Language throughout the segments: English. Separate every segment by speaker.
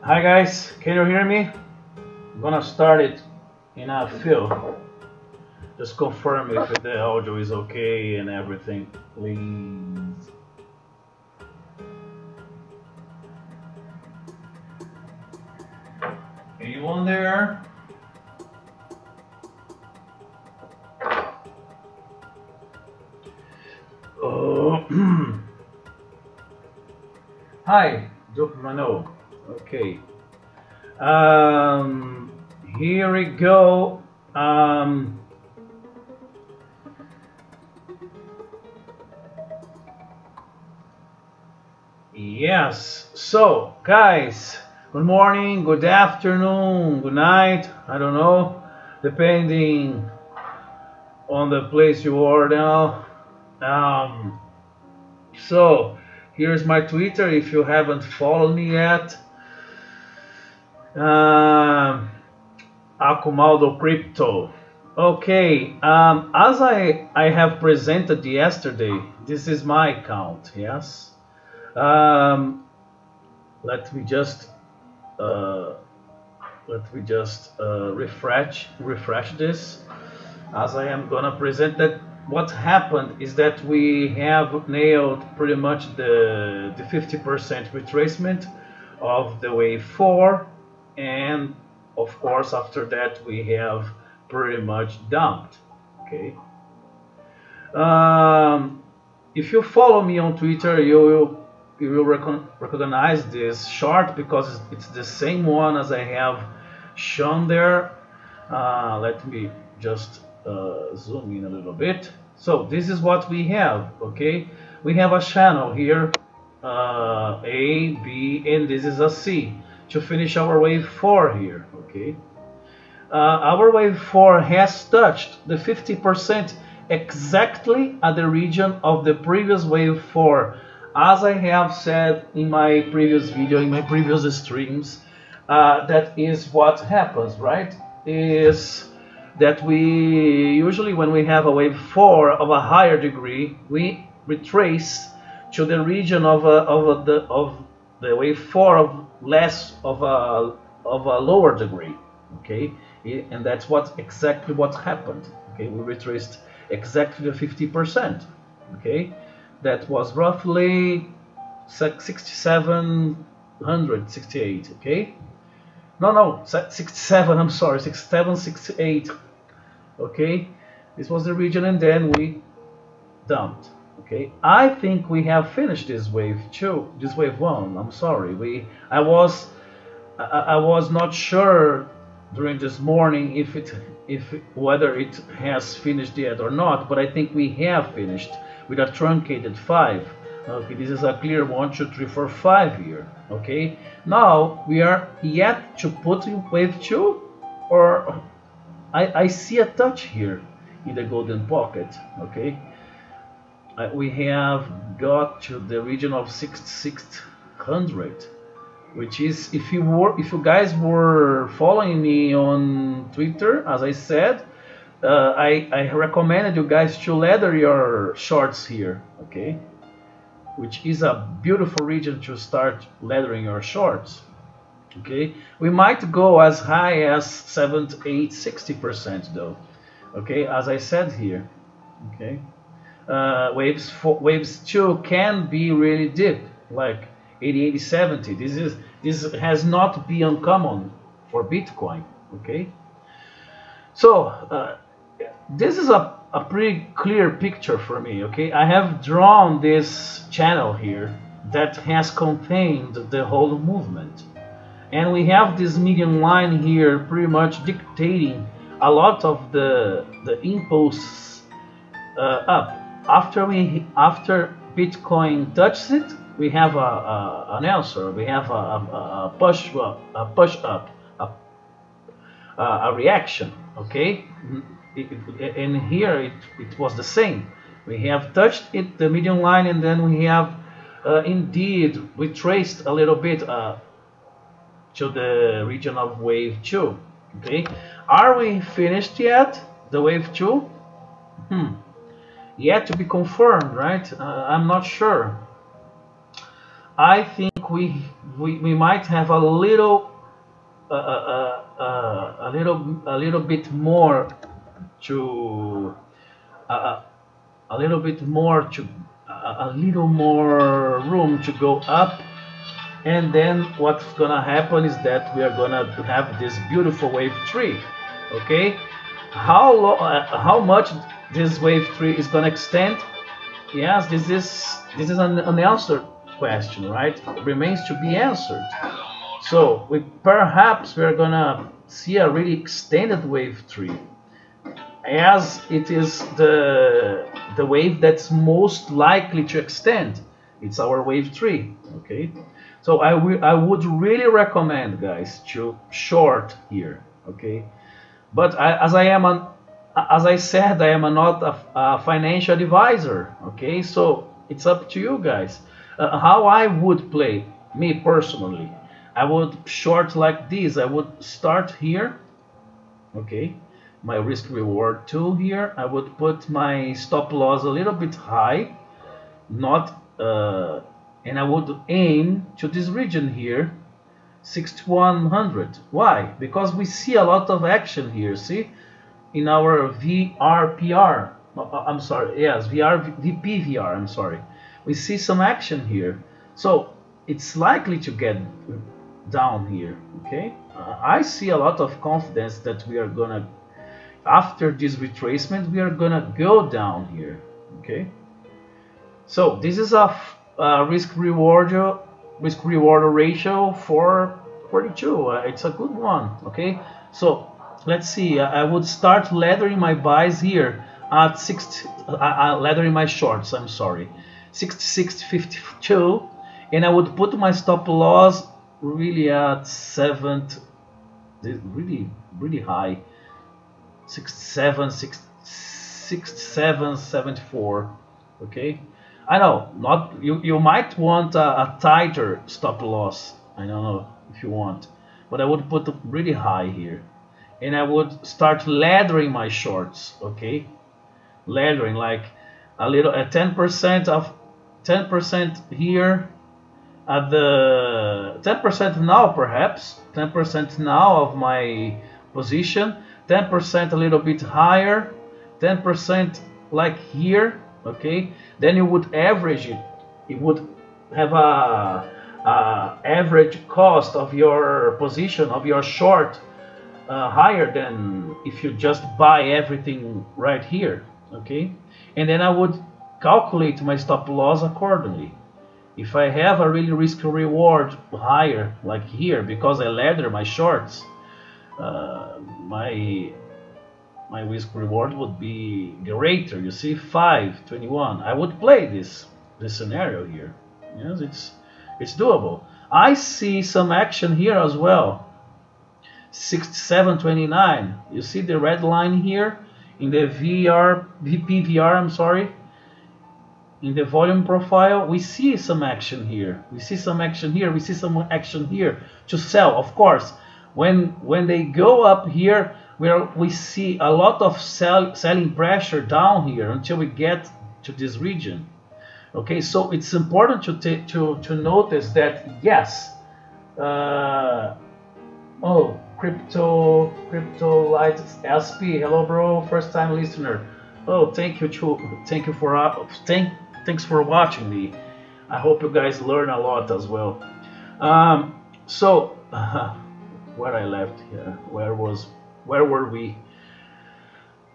Speaker 1: Hi guys, can you hear me? I'm gonna start it in a few. Just confirm if the audio is okay and everything, please. Anyone there? Oh. Hi, Dopamano. Okay. Here we go. Yes. So, guys, good morning, good afternoon, good night. I don't know, depending on the place you are now. So, here's my Twitter if you haven't followed me yet. Acumulado Crypto. Okay, as I have presented yesterday, this is my account. Yes. Let me just refresh this, as I am gonna present that. What happened is that we have nailed pretty much the 50% retracement of the wave 4, and of course after that we have pretty much dumped. Okay. If you follow me on Twitter, you will recognize this chart because it's the same one as I have shown there. Let me just zoom in a little bit. So this is what we have. Okay, we have a channel here, A, B, and this is a C to finish our wave 4 here. Okay, our wave 4 has touched the 50% exactly at the region of the previous wave 4. As I have said in my previous video, in my previous streams, that is what happens, right? Is that we usually, when we have a wave 4 of a higher degree, we retrace to the region of the wave 4 of less of a lower degree. Okay, and that's exactly what happened. Okay, we retraced exactly the 50%. Okay, that was roughly 6768. Okay, no, 67. I'm sorry, 67, 68. Okay, this was the region, and then we dumped. Okay, I think we have finished this wave 2, this wave 1. I'm sorry, I was not sure during this morning whether it has finished yet or not, but I think we have finished with a truncated 5. Okay, this is a clear 1, 2, 3, 4, 5 here. Okay, now we are yet to put in wave 2, or I see a touch here in the golden pocket. Okay, we have got to the region of 6600, which is, if you guys were following me on Twitter, as I said, I recommended you guys to ladder your shorts here. Okay, which is a beautiful region to start laddering your shorts. Okay, we might go as high as 70, 80, 60% though. Okay, as I said here. Okay, waves 2 can be really deep, like 80, 80, 70. This has not been uncommon for Bitcoin. Okay, so this is a pretty clear picture for me. Okay, I have drawn this channel here that has contained the whole movement, and we have this median line here pretty much dictating a lot of the impulse up. After Bitcoin touches it, we have an answer. We have a push up, a reaction. Okay, and here it was the same. We have touched it, the median line, and then we have indeed retraced a little bit to the region of wave 2. Okay, are we finished yet? The wave 2? Yet to be confirmed, right? I'm not sure. I think we might have a little bit more to a little more room to go up, and then what's gonna happen is that we are gonna have this beautiful wave 3. Okay, how much this wave 3 is gonna extend? Yes, this is an unanswered question, right? It remains to be answered. So perhaps we're gonna see a really extended wave 3, as it is the wave that's most likely to extend. It's our wave 3. Okay, so I would really recommend, guys, to short here. Okay, but as I said, I am not a financial advisor. Okay, so it's up to you guys. How I would play, me personally, I would short like this. I would start here. Okay, my risk reward tool here. I would put my stop loss a little bit high, and I would aim to this region here, 6100. Why? Because we see a lot of action here. See, in our VRPR. I'm sorry. Yes, VPVR. I'm sorry. We see some action here, so it's likely to get down here. Okay, I see a lot of confidence that we are gonna, after this retracement, we are gonna go down here. Okay, so this is a risk reward ratio for 42. It's a good one. Okay, so let's see. I would start laddering my buys here at 60. Laddering my shorts. I'm sorry, 66.52, and I would put my stop loss really at 7. Really high. 67.74. Okay, I know not you might want a tighter stop loss. I don't know if you want, but I would put it really high here, and I would start laddering my shorts. Okay, laddering like a little at 10% of 10% here at the 10% now, perhaps 10% now of my position, 10% a little bit higher, 10% like here. Okay, then you would average it. It would have a average cost of your position of your short higher than if you just buy everything right here. Okay, and then I would calculate my stop loss accordingly. If I have a really risk reward higher like here because I ladder my shorts, my risk reward would be greater. You see, 5.21. I would play this scenario here. Yes, it's doable. I see some action here as well. 67.29. You see the red line here in the PVR. I'm sorry. In the volume profile, we see some action here. We see some action here. We see some action here to sell. Of course, when they go up here, we see a lot of selling pressure down here until we get to this region. Okay, so it's important to notice that yes. Oh, crypto light SP. Hello, bro. First time listener. Oh, thanks for watching me. I hope you guys learn a lot as well. Where I left here, where were we?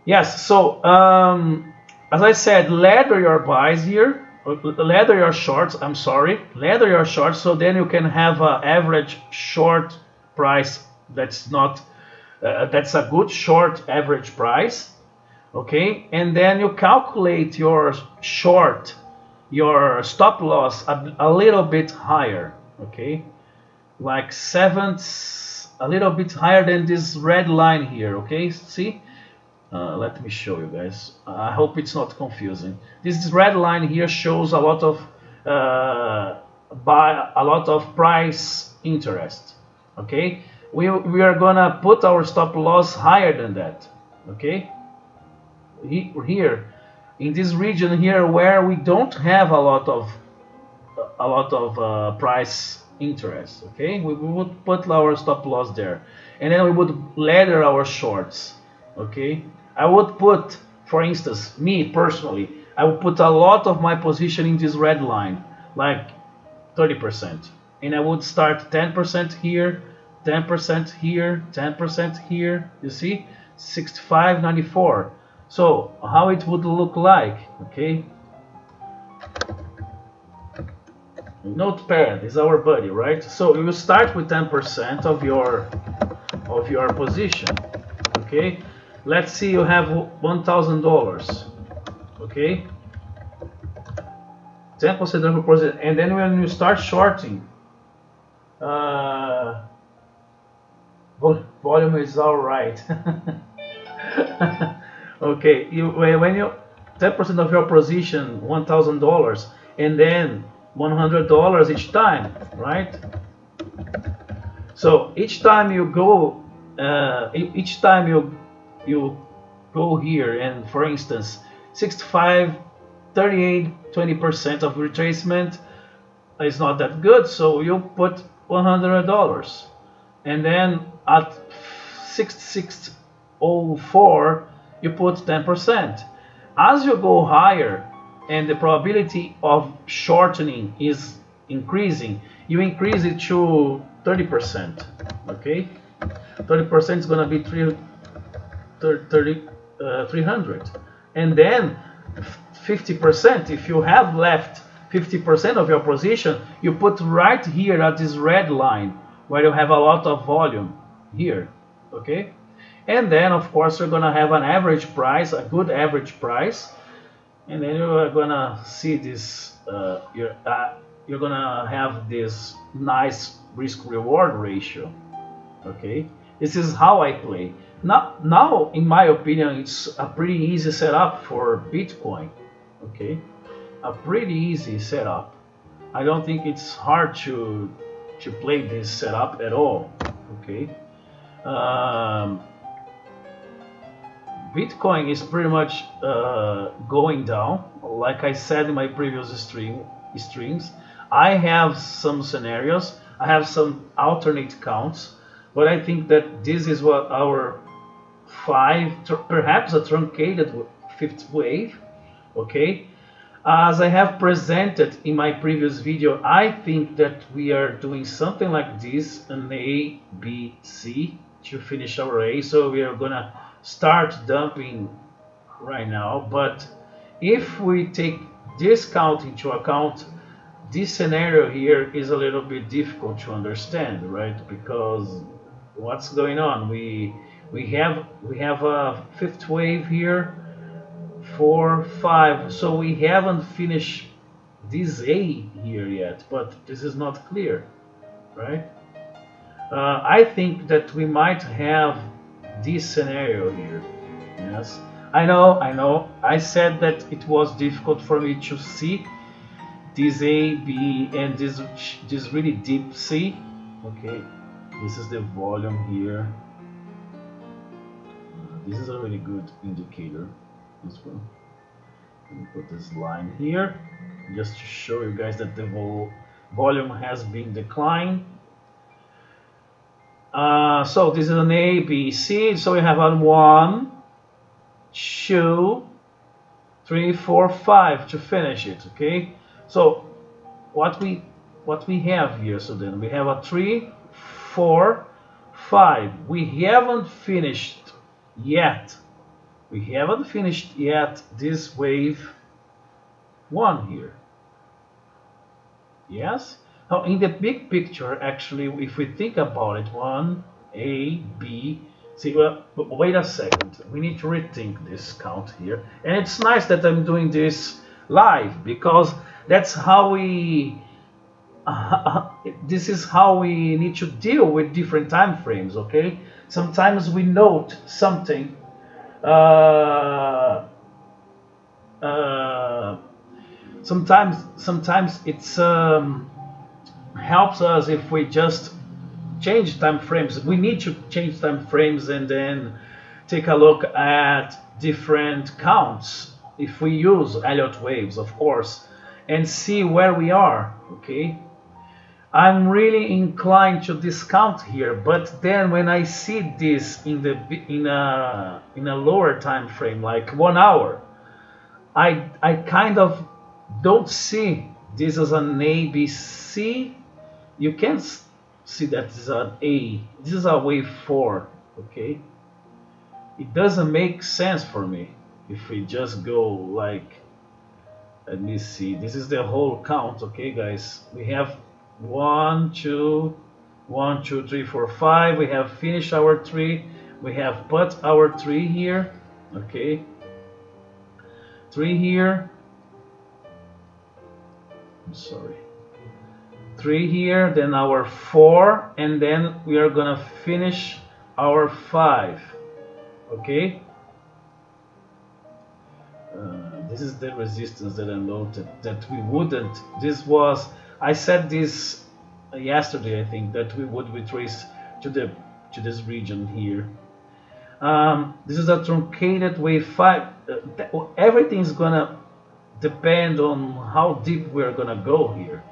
Speaker 1: Yes, so as I said, ladder your buys here, ladder your shorts. I'm sorry, ladder your shorts, so then you can have an average short price. That's not that's a good short average price. Okay, and then you calculate your short, your stop loss a little bit higher. Okay, like a little bit higher than this red line here. Okay, see, let me show you guys. I hope it's not confusing. This red line here shows a lot of price interest. Okay, we are gonna put our stop loss higher than that. Okay, here in this region here where we don't have a lot of price interest. Okay, we would put our stop loss there, and then we would ladder our shorts. Okay, I would put, for instance, me personally, I would put a lot of my position in this red line, like 30%, and I would start 10% here, 10% here, 10% here. You see, 65.94. So how it would look like? Okay, Notepad is our buddy, right? So you start with 10% of your position. Okay, let's see, you have $1,000. Okay, 10% of your position, and then when you start shorting, volume is all right. Okay, when you 10% of your position, $1,000, and then $100 each time, right? So each time you go, you go here, and for instance, 65, 38, 20% of retracement is not that good, so you put $100, and then at 66.04 you put 10%. As you go higher and the probability of shortening is increasing, you increase it to 30%. Okay, 30% is going to be 300, and then 50%, if you have left 50% of your position, you put right here at this red line where you have a lot of volume here, okay? And then of course you're gonna have an average price, a good average price, and then you're gonna see this, you're gonna have this nice risk-reward ratio, okay? This is how I play. Now, in my opinion, it's a pretty easy setup for Bitcoin, okay? A pretty easy setup. I don't think it's hard to play this setup at all, okay? Bitcoin is pretty much going down, like I said in my previous streams. I have some scenarios, I have some alternate counts, but I think that this is what our perhaps a truncated fifth wave, okay? As I have presented in my previous video, I think that we are doing something like this, an A, B, C, to finish our A. So we are gonna start dumping right now. But if we take this count into account, this scenario here is a little bit difficult to understand, right? Because what's going on? We have a fifth wave here, 4, 5, so we haven't finished this A here yet, but this is not clear, right? I think that we might have this scenario here. Yes, I know I said that it was difficult for me to see this A, B, and this really deep C. Okay, this is the volume here. This is a really good indicator. This one. Let me put this line here just to show you guys that the volume has been declined. So this is an A, B, C. So we have a 1, 2, 3, 4, 5 to finish it. Okay. So what we have here? So then we have a 3, 4, 5. We haven't finished yet. We haven't finished yet this wave 1 here. Yes? Now in the big picture, actually, if we think about it, 1, A, B, see, well, wait a second. We need to rethink this count here. And it's nice that I'm doing this live, because that's how we this is how we need to deal with different time frames, okay? Sometimes we note something sometimes it's helps us if we just change time frames. We need to change time frames and then take a look at different counts if we use Elliott waves, of course, and see where we are, okay? I'm really inclined to discount here, but then when I see this in a lower time frame, like 1 hour, I kind of don't see this as an A, B, C. You can't see that this is an A. This is a wave 4, okay? It doesn't make sense for me if we just go like, let me see, this is the whole count, okay guys? We have 1, 2, 3, 4, 5. We have finished our 3. We have put our 3 here, okay? 3 here. I'm sorry. 3 here, then our 4, and then we are gonna finish our 5, okay? This is the resistance that I noted that we wouldn't. This was, I said this yesterday, I think, that we would retrace to this region here. This is a truncated wave 5. Everything is gonna depend on how deep we're gonna go here.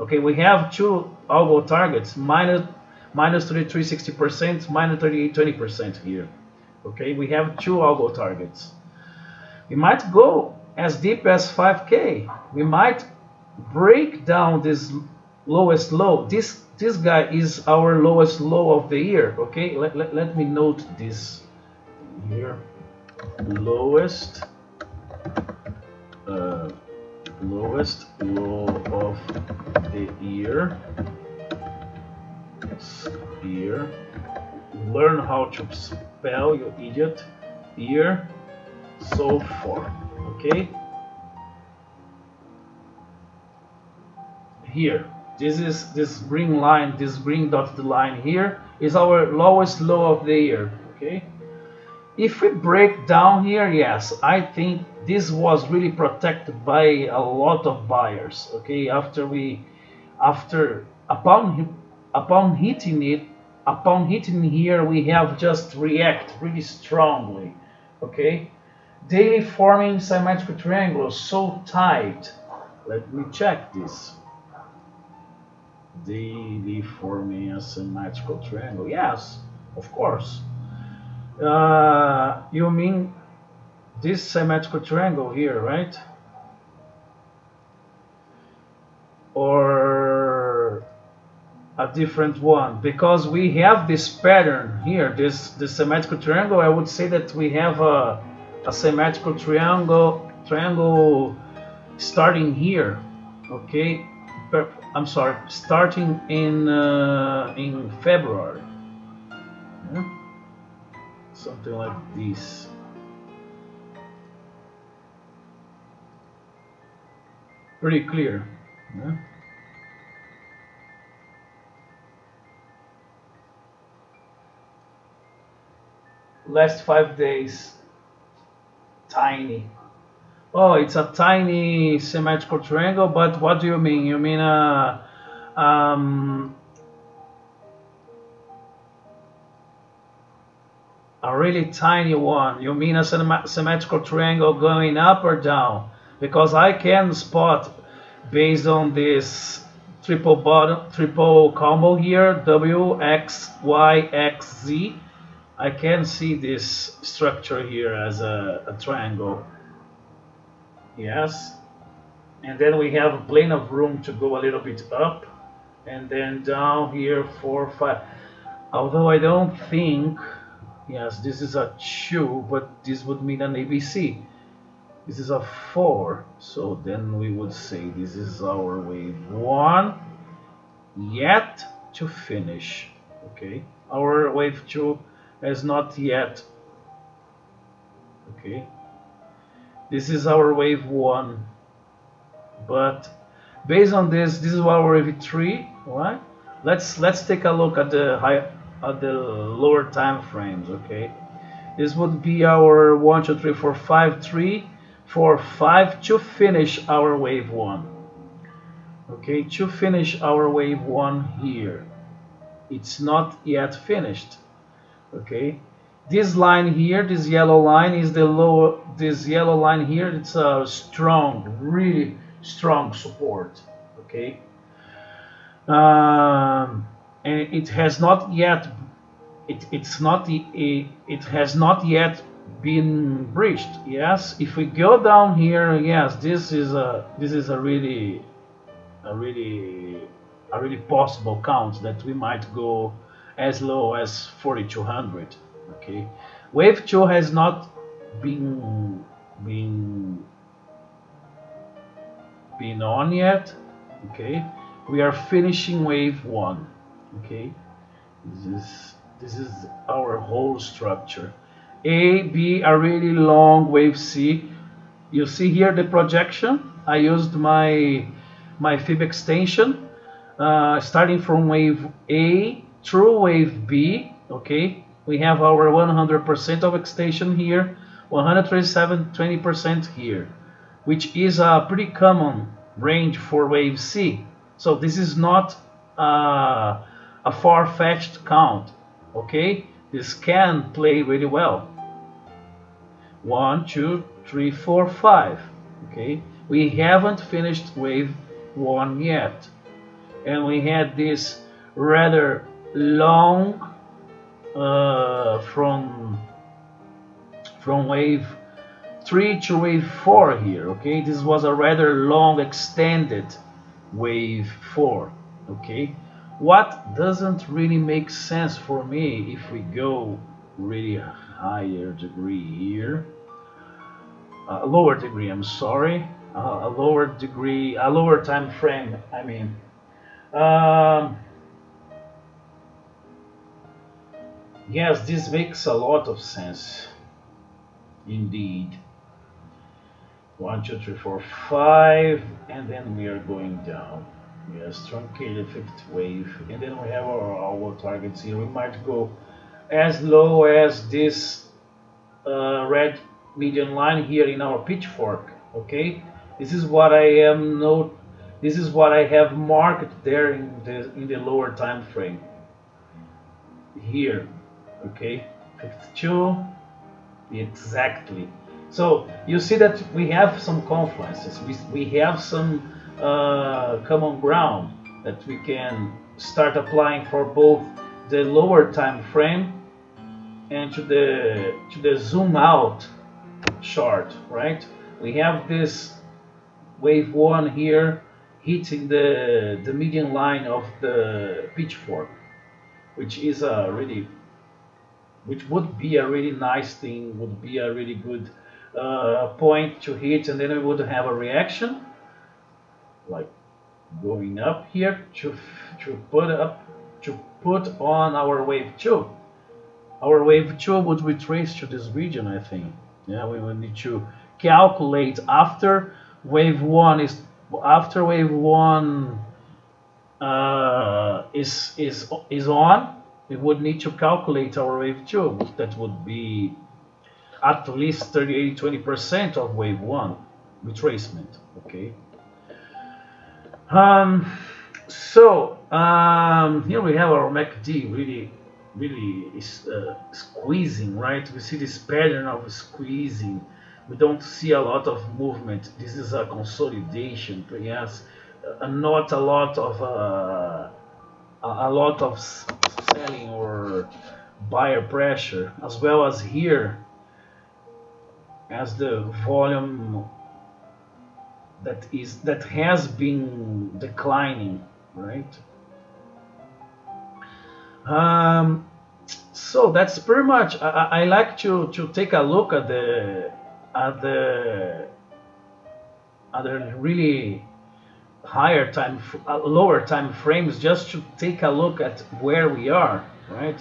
Speaker 1: Okay, we have 2 algo targets, minus 33 60%, minus 38 20% here. Okay, we have 2 algo targets. We might go as deep as 5K. We might break down this lowest low. This guy is our lowest low of the year. Okay, let me note this here. Lowest lowest low of the year. Learn how to spell, you idiot. Year, so forth. Okay. Here, this green line, this green dotted line here is our lowest low of the year. Okay. If we break down here, yes, I think this was really protected by a lot of buyers. Okay, upon hitting here, we have just react really strongly. Okay, daily forming symmetrical triangle so tight. Let me check this. Daily forming a symmetrical triangle. Yes, of course. You mean this symmetrical triangle here, right? Or a different one? Because we have this pattern here, this symmetrical triangle. I would say that we have a symmetrical triangle starting here. Okay, I'm sorry, starting in February. Yeah? Something like this. Pretty clear. Yeah? Last 5 days. Tiny. Oh, it's a tiny symmetrical triangle, but what do you mean? You mean a really tiny one? You mean a symmetrical triangle going up or down? Because I can spot, based on this triple combo here, W, X, Y, X, Z, I can see this structure here as a triangle. Yes. And then we have plenty of room to go a little bit up and then down here, 4, 5. Although I don't think, yes, this is a 2, but this would mean an ABC. This is a 4, so then we would say this is our wave 1 yet to finish. Okay, our wave 2 has not yet. Okay, this is our wave 1, but based on this is our wave 3. Right? Let's take a look at the lower time frames. Okay, this would be our 1, 2, 3, 4, 5, 3, 4, 5 to finish our wave 1. Okay, to finish our wave 1 here. It's not yet finished. Okay, this line here, this yellow line is the lower. This yellow line here, it's a strong, really strong support. Okay, and it has not yet. It has not yet been breached. Yes, if we go down here, yes, this is a really possible count that we might go as low as 4,200. Okay, wave 2 has not been on yet. Okay, we are finishing wave 1. Okay, this is our whole structure. A, B, a really long wave C. You see here the projection. I used my fib extension, starting from wave A through wave B. Okay, we have our 100% of extension here, 137.20% here, which is a pretty common range for wave C. So this is not a far-fetched count. Okay, this can play really well. 1, 2, 3, 4, 5. Okay, we haven't finished wave 1 yet, and we had this rather long from wave 3 to wave 4 here. Okay, this was a rather long extended wave 4. Okay, what doesn't really make sense for me, if we go really higher degree here, lower degree, I'm sorry, a lower degree, a lower time frame, I mean. Um, yes, this makes a lot of sense, indeed. 1, 2, 3, 4, 5, and then we are going down. Yes, truncated fifth wave, and then we have our targets here. We might go as low as this red median line here in our pitchfork. Okay, this is what I am this is what I have marked there in the lower time frame here. Okay, 52 exactly. So you see that we have some confluences. We have some common ground that we can start applying for both the lower time frame and to the zoom out chart, right? We have this wave 1 here hitting the median line of the pitchfork, which is which would be a really nice thing, would be a really good point to hit, and then we would have a reaction like going up here to put on our wave 2. Our wave 2 would retrace to this region, I think. Yeah, we will need to calculate after wave 1 is on. We would need to calculate our wave 2. That would be at least 38-20% of wave 1 retracement. Okay. Here we have our MACD really squeezing, right? We see this pattern of squeezing. We don't see a lot of movement. This is a consolidation, yes, not a lot of selling or buyer pressure, as well as here, as the volume that has been declining, right? So that's pretty much. I like to take a look at the really lower time frames, just to take a look at where we are, right,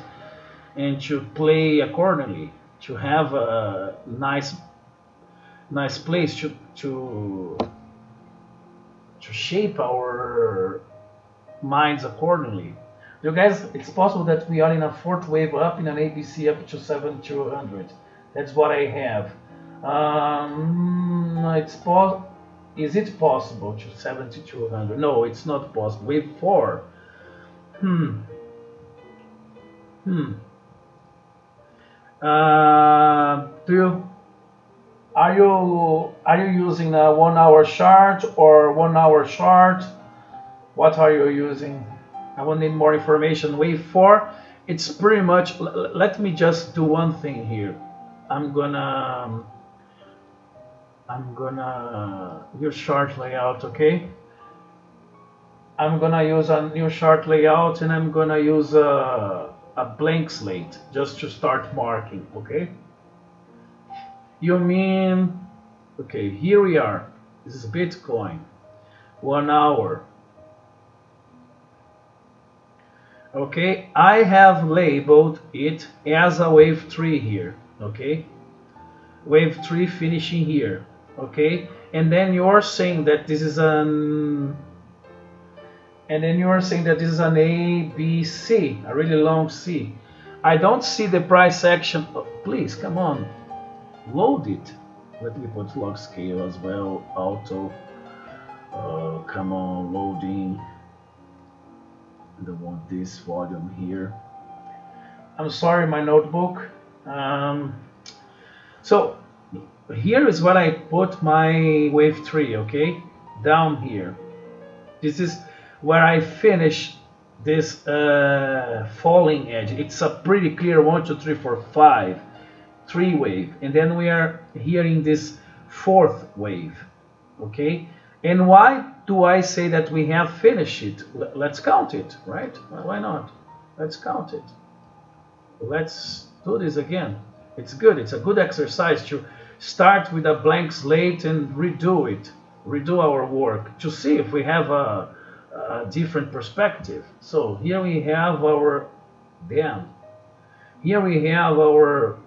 Speaker 1: and to play accordingly, to have a nice place to shape our minds accordingly. You guys, it's possible that we are in a fourth wave up in an ABC up to 7,200. That's what I have. Is it possible to 7,200? No, it's not possible. Wave 4. Are you using a 1 hour chart or 1 hour chart? What are you using? I will need more information. Wave 4, it's pretty much. Let me just do one thing here. I'm gonna use chart layout, okay? I'm gonna use a new chart layout, and I'm gonna use a blank slate just to start marking, okay? You mean, okay, here we are. This is Bitcoin, 1 hour. Okay, I have labeled it as a wave 3 here, okay? Wave 3 finishing here, okay? And then you're saying that this is an A, B, C, a really long C. I don't see the price action. Oh, please, come on, load it. Let me put log scale as well, auto. Come on, loading. I don't want this volume here. I'm sorry, my notebook. So here is where I put my wave 3, okay? Down here. This is where I finish this falling edge. It's a pretty clear 1, 2, 3, 4, 5, 3 wave. And then we are here in this 4th wave, okay? And why do I say that we have finished it? Let's count it, right? Why not? Let's count it. Let's do this again. It's good. It's a good exercise to start with a blank slate and redo it. redo our work to see if we have a different perspective. So here we have our dam. Here we have our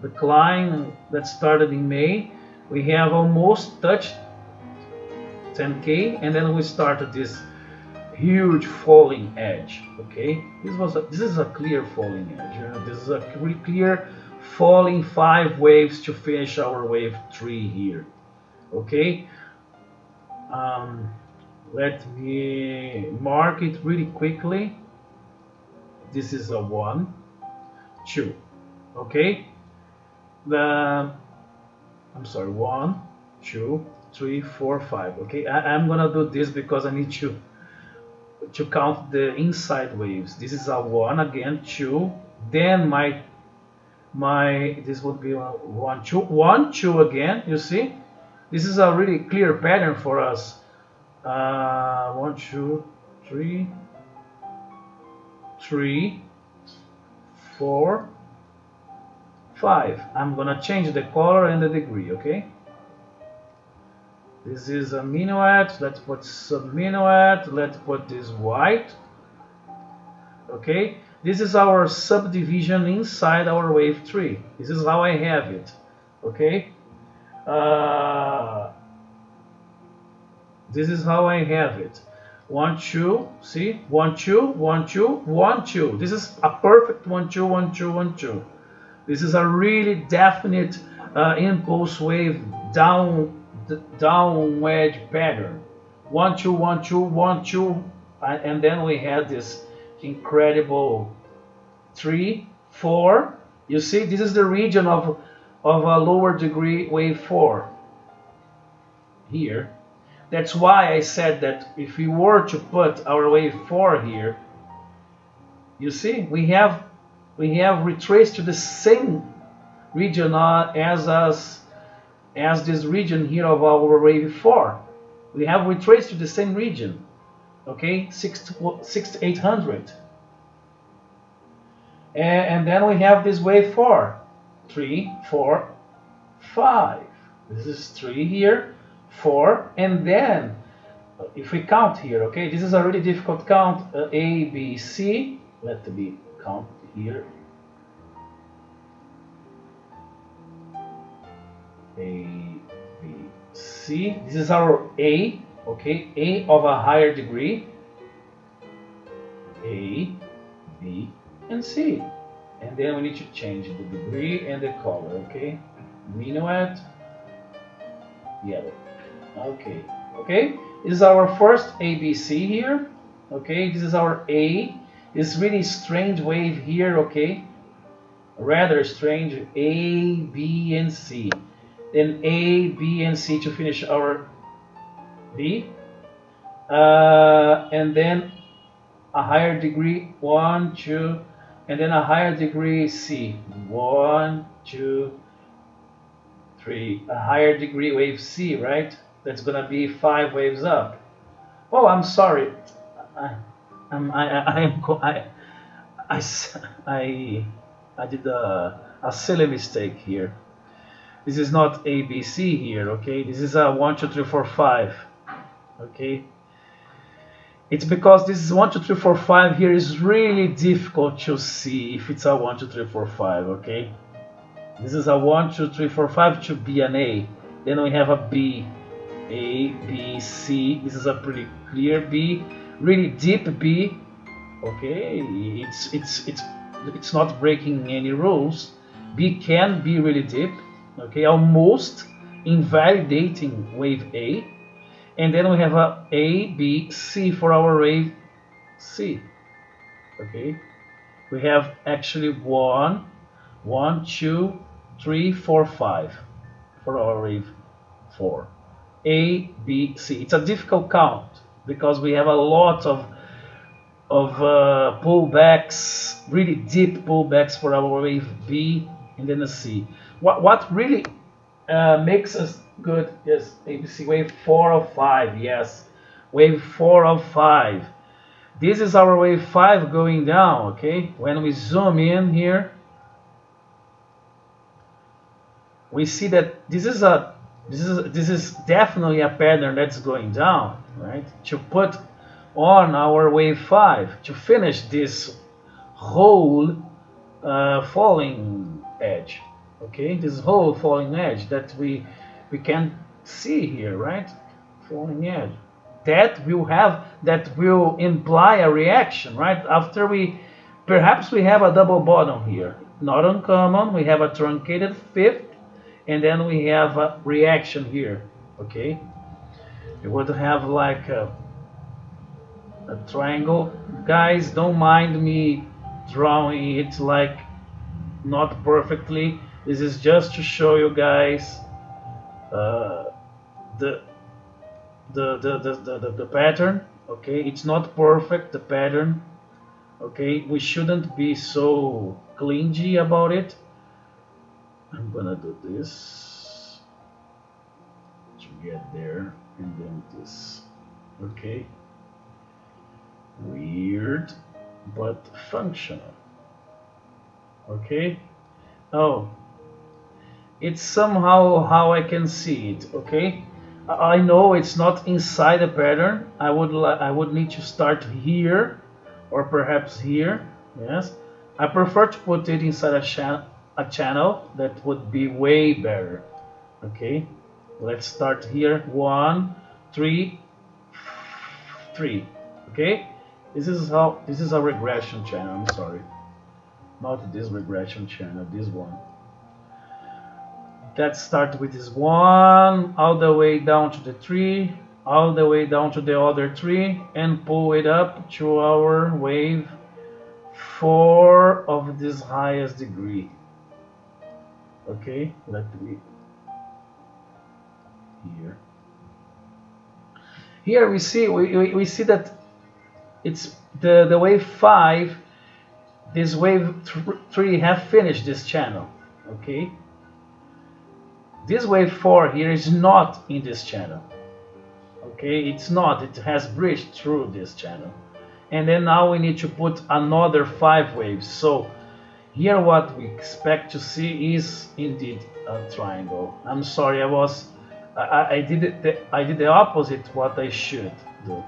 Speaker 1: decline that started in May. We have almost touched 10K, and then we started this huge falling edge. Okay, this is a clear falling edge. You know, this is a really clear falling 5 waves to finish our wave 3 here. Okay, let me mark it really quickly. This is a 1, 2. Okay, I'm sorry, 1, 2, 3, 4, 5. Okay, I'm gonna do this because I need to count the inside waves. This is a 1 again, 2, then my this would be 1, 2, 1, 2 again. You see, this is a really clear pattern for us. 1, 2, 3, 3, 4, 5. I'm gonna change the color and the degree. Okay, this is a minuet. Let's put subminuet. Let's put this white. Okay, this is our subdivision inside our wave 3. This is how I have it. Okay, this is how I have it. 1, 2. See, 1, 2, 1, 2, 1, 2. This is a perfect 1, 2, 1, 2, 1, 2. This is a really definite impulse wave down wedge pattern. 1, 2, 1, 2, 1, 2, and then we had this incredible 3, 4. You see, this is the region of a lower degree wave 4 here. That's why I said that if we were to put our wave 4 here, you see, we have retraced to the same region as this region here of our wave 4. We have retraced to the same region. Okay, 6 to 800. And then we have this wave 4. 3, 4, 5. This is 3 here, 4, and then if we count here, okay, this is a really difficult count. A, B, C. Let me count here. A, B, C. This is our A, okay, A of a higher degree. A, B, and C. And then we need to change the degree and the color, okay? Minuet, yellow. Okay, okay. This is our first ABC here. Okay, this is our A. This really strange wave here, okay? Rather strange. A, B, and C. Then A, B, and C to finish our B. And then a higher degree, 1, 2, and then a higher degree C. 1, 2, 3. A higher degree wave C, right? That's gonna be 5 waves up. Oh, I'm sorry. I did a silly mistake here. This is not ABC here, okay? This is a 1, 2, 3, 4, 5. Okay. It's because this is 1, 2, 3, 4, 5 here is really difficult to see if it's a 1, 2, 3, 4, 5, okay? This is a 1, 2, 3, 4, 5 to be an A. Then we have a B. A, B, C. This is a pretty clear B. Really deep B. Okay, it's not breaking any rules. B can be really deep. Okay, almost invalidating wave A. And then we have a B, C for our wave C. Okay, we have actually 1, 2, 3, 4, 5 for our wave 4. A, B, C. It's a difficult count because we have a lot of pullbacks, really deep pullbacks for our wave B and then a C. What really makes us good is ABC wave 4 of 5. Yes, wave 4 of 5. This is our wave 5 going down. Okay, when we zoom in here, we see that this is a This is definitely a pattern that's going down, right? To put on our wave 5 to finish this whole falling edge, okay? This whole falling edge that we can see here, right? Falling edge that will imply a reaction, right? After perhaps we have a double bottom here, not uncommon. We have a truncated fifth, and then we have a reaction here, okay? You would have like a triangle. Guys, don't mind me drawing it like not perfectly. This is just to show you guys the pattern, okay? It's not perfect, the pattern, okay? We shouldn't be so clingy about it. I'm gonna do this to get there, and then this, okay? Weird, but functional, okay? Oh, it's somehow how I can see it, okay? I know it's not inside the pattern. I would need to start here, or perhaps here. Yes, I prefer to put it inside a channel. That would be way better. Okay, let's start here. 1, 3, 3. Okay, this is a regression channel. I'm sorry, not this regression channel. This one. Let's start with this 1, all the way down to the 3, all the way down to the other 3, and pull it up to our wave 4 of this highest degree. Okay, let me here we see see that it's the wave 5. This wave 3 have finished this channel. Okay. This wave 4 here is not in this channel. Okay, it's not. It has breached through this channel. And then now we need to put another 5 waves. So here what we expect to see is indeed a triangle. I'm sorry, I did the opposite what I should do.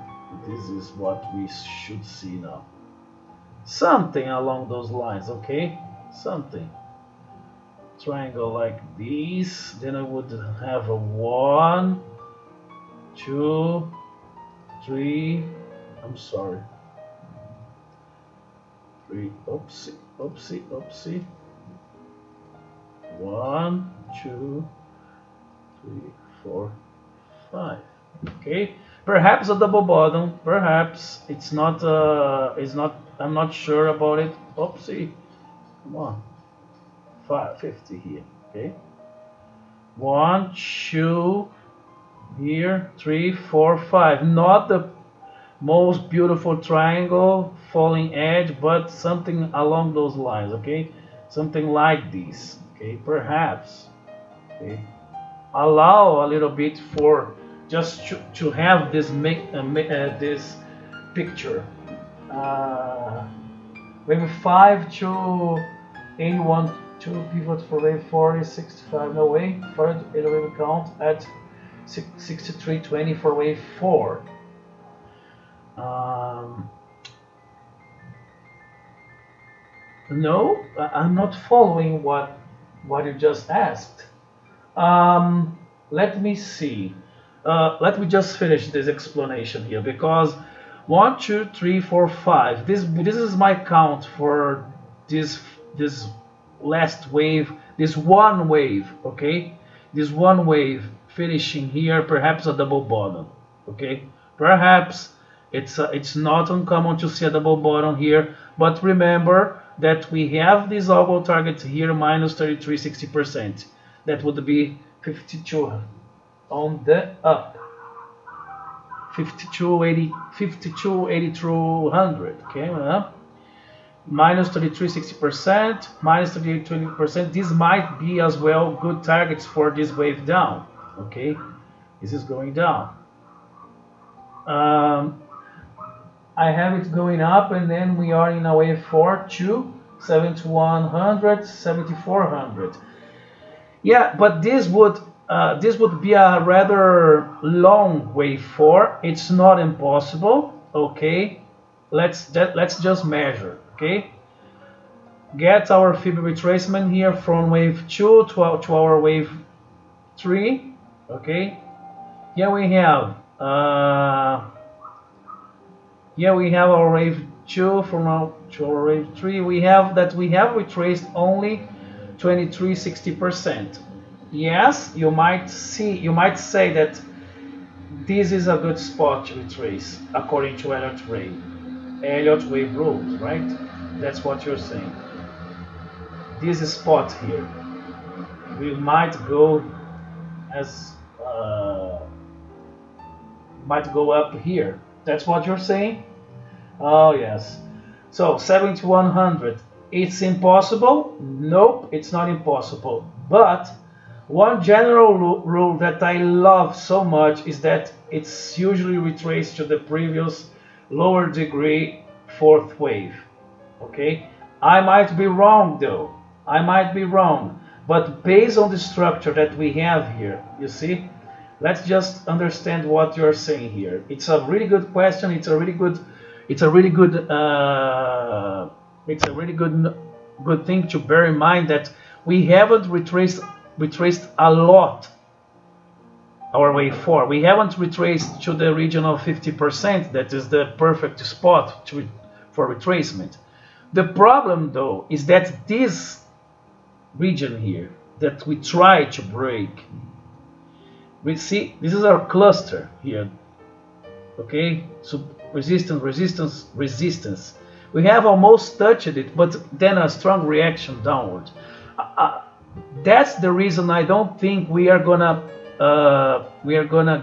Speaker 1: This is what we should see now. Something along those lines, okay? Something. Triangle like this, then I would have a 1, 2, 3. I'm sorry. 3. Oopsie, oopsie, oopsie. 1, 2, 3, 4, 5. Okay. Perhaps a double bottom. Perhaps it's not. It's not. I'm not sure about it. Oopsie. Come on. 50 here, okay? 1, 2, here, 3, 4, 5. Not the most beautiful triangle, falling edge, but something along those lines, okay? Something like this, okay? Perhaps, okay? Allow a little bit for just to have this this picture. Wave 5 to 81. 2 pivots for wave 4 is 65. No way. Third wave count at 6320 for wave 4. No, I'm not following what you just asked. Let me see. Let me just finish this explanation here, because 1, 2, 3, 4, 5. This is my count for this last wave, this one wave, okay? This one wave finishing here, perhaps a double bottom, okay? Perhaps it's not uncommon to see a double bottom here, but remember that we have this algo target here, minus 33, 60%. That would be 52 on the up. 5280 through 100, okay? Minus 33, 60%, minus 38, 20%. This might be as well good targets for this wave down, okay? This is going down. I have it going up, and then we are in a wave 4 to 7100, 7400. Yeah, but this would this would be a rather long wave 4. It's not impossible. Okay, let's just measure. Okay, get our Fib retracement here from wave 2 to our wave 3. Okay, here we have our wave 2 from our wave 3. We have retraced only 23.60%. Yes, you might say that this is a good spot to retrace according to Elliott wave rules, right? That's what you're saying. This spot here, we might go up here. That's what you're saying? Oh yes. So 7100. It's impossible? Nope, it's not impossible. But one general rule that I love so much is that it's usually retraced to the previous lower degree fourth wave. Okay, I might be wrong though. I might be wrong, but based on the structure that we have here, you see, let's just understand what you're saying here. It's a really good question. It's a really good thing to bear in mind that we haven't retraced a lot our wave 4. We haven't retraced to the region of 50%. That is the perfect spot for retracement. The problem though is that this region here that we try to break, we see this is our cluster here. Okay, so resistance. We have almost touched it, but then a strong reaction downward. That's the reason I don't think we are gonna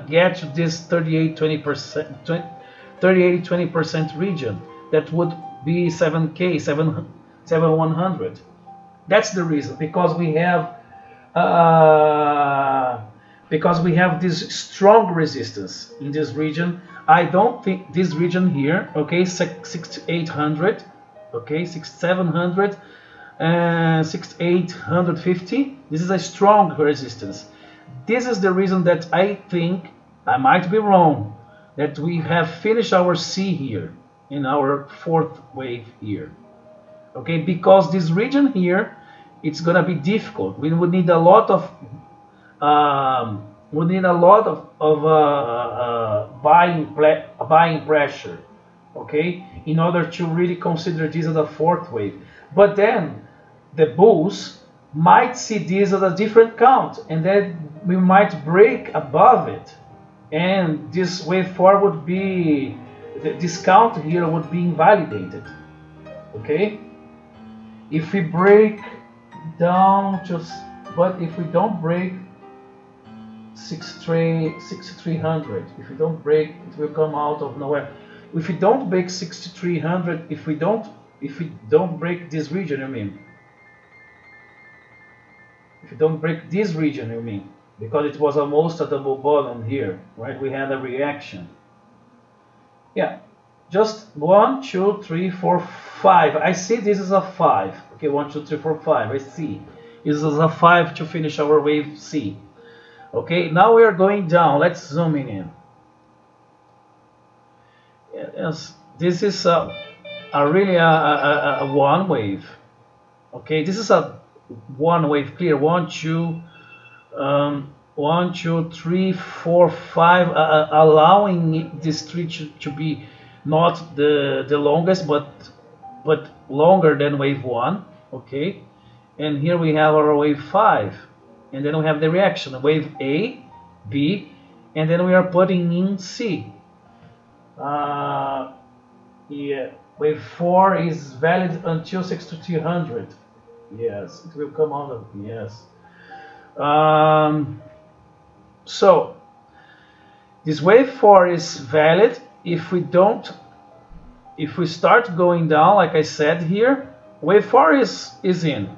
Speaker 1: get to this 38-20% region. That would be 7K, 7100. That's the reason, because we have this strong resistance in this region. I don't think this region here, okay, 6800, okay, 6700, 6850. This is a strong resistance. This is the reason that I think, I might be wrong, that we have finished our C here in our fourth wave here. Okay, because this region here, it's gonna be difficult. We would need a lot of buying pressure, okay, in order to really consider this as a fourth wave. But then the bulls might see this as a different count, and then we might break above it, and this wave 4 would be, this count here would be invalidated. Okay, if we break down but if we don't break 6300, if we don't break, it will come out of nowhere. If we don't break 6300, if we don't break this region, you mean? If you don't break this region, you mean? Because it was almost a double bottom here, right? We had a reaction. Yeah, just 1, 2, 3, 4, 5. I see this is a 5. Okay, 1, 2, 3, 4, 5. I see. This is a 5 to finish our wave C. Okay, now we are going down. Let's zoom in. Yes, this is really a one wave. Okay, this is a one wave clear. 1, 2, 3, 4, 5, allowing this tree to be not the longest, but longer than wave 1. Okay, and here we have our wave 5, and then we have the reaction, wave A, B, and then we are putting in C. Yeah, wave 4 is valid until 6200. Yes, it will come out of, yes. So this wave 4 is valid if we start going down, like I said here. Wave 4 is in.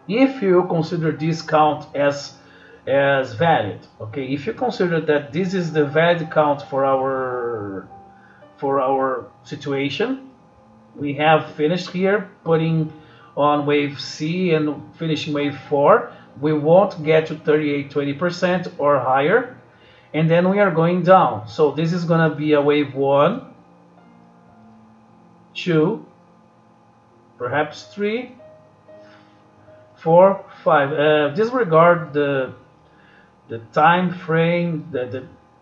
Speaker 1: If you consider this count as valid, okay, if you consider that this is the valid count for our situation, we have finished here putting on wave C and finishing wave 4. we won't get to 38-20% or higher, and then we are going down. So this is gonna be a wave 1, 2, perhaps 3, 4, 5. Disregard the time frame.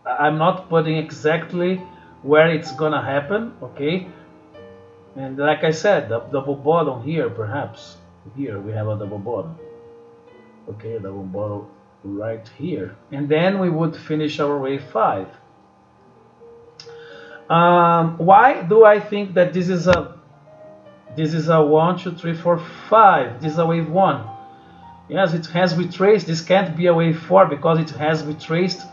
Speaker 1: I'm not putting exactly where it's gonna happen, okay? And like I said, the double bottom here, perhaps here we have a double bottom, okay, a double bottom right here, and then we would finish our wave 5. Why do I think that this is a 1, 2, 3, 4, 5? This is a wave 1. Yes, it has retraced. This can't be a wave 4 because it has retraced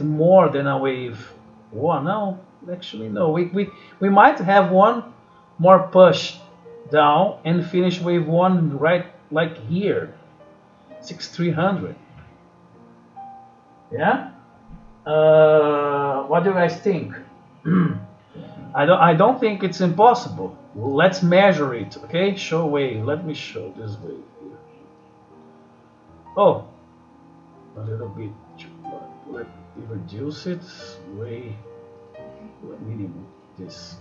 Speaker 1: more than a wave 1. No, actually no. We might have one more push down and finish wave 1 right like here, 6,300. Yeah. What do you guys think? I don't think it's impossible. Let's measure it. Okay, show wave. Let me show this wave here. Oh, a little bit. Let me reduce it. Way minimum. This.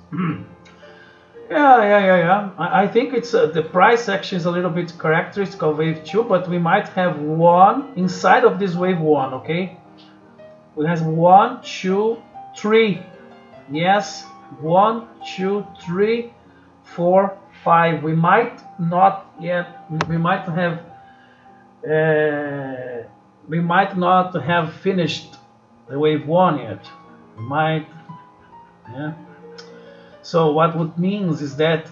Speaker 1: Yeah. I think it's the price action is a little bit characteristic of wave 2, but we might have one inside of this wave 1. Okay, we have 1, 2, 3. Yes, 1, 2, 3, 4, 5. We might not yet. We might not have finished the wave 1 yet. We might. Yeah. So what it means is that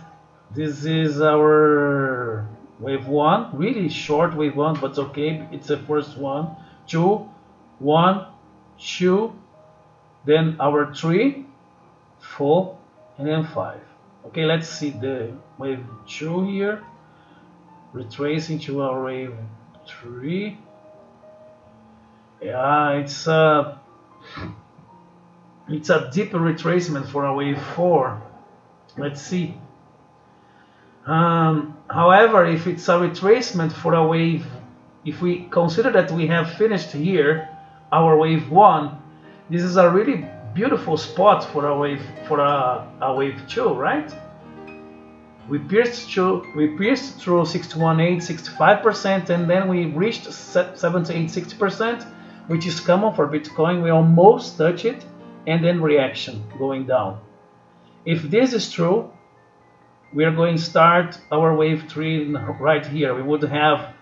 Speaker 1: this is our wave 1, really short wave 1, but okay, it's the first one. 2, 1, 2, then our 3, 4, and then 5. Okay, let's see the wave 2 here, retracing to our wave 3. Yeah, it's a deeper retracement for a wave 4. Let's see. However, if it's a retracement for a wave, if we consider that we have finished here our wave 1, this is a really beautiful spot for a wave 2, right? We pierced through 618, 65%, and then we reached 78, 60%, which is common for Bitcoin. We almost touch it, and then reaction going down. If this is true, we are going to start our wave 3 right here. We would have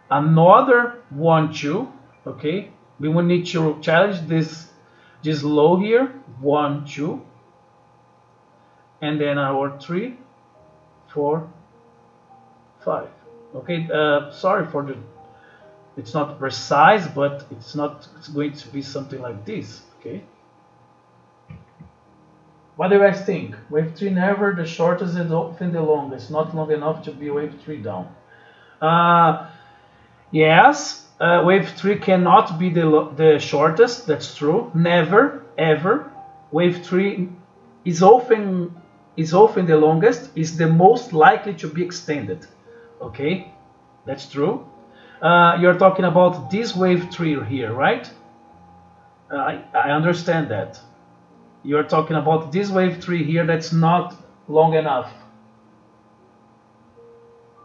Speaker 1: another 1, 2. Okay, we will need to challenge this low here, 1, 2, and then our 3, 4, 5. Okay, sorry for the, it's not precise, but it's going to be something like this. Okay, what do you guys think? Wave 3 never the shortest and often the longest, not long enough to be wave 3 down. Yes, wave 3 cannot be the shortest, that's true. Never, ever. Wave 3 is often the longest, is the most likely to be extended. Okay, that's true. You're talking about this wave 3 here, right? I understand that. You're talking about this wave 3 here that's not long enough.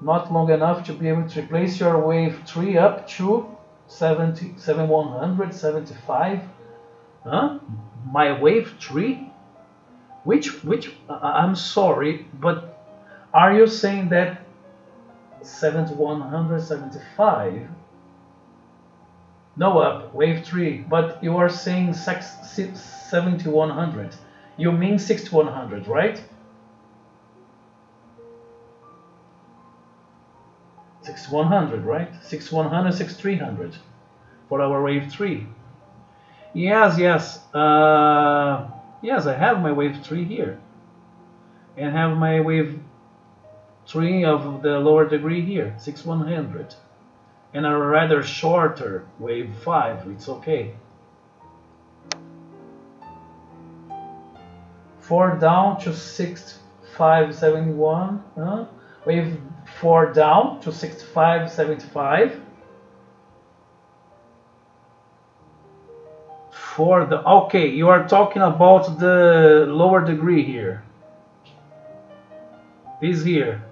Speaker 1: Not long enough to be able to replace your wave 3 up to 7175. Huh? My wave 3? Which I'm sorry, but are you saying that 7175? No, up wave 3, but you are saying 7100. You mean 6100, right? 6100, right? 6100, 6300 for our wave 3. Yes. Yes, I have my wave 3 here, and have my wave 3 of the lower degree here, 6100, and a rather shorter wave 5. It's okay. 4 down to 6571. wave 4 down to 65, 75. For the, okay, you are talking about the lower degree here. This here.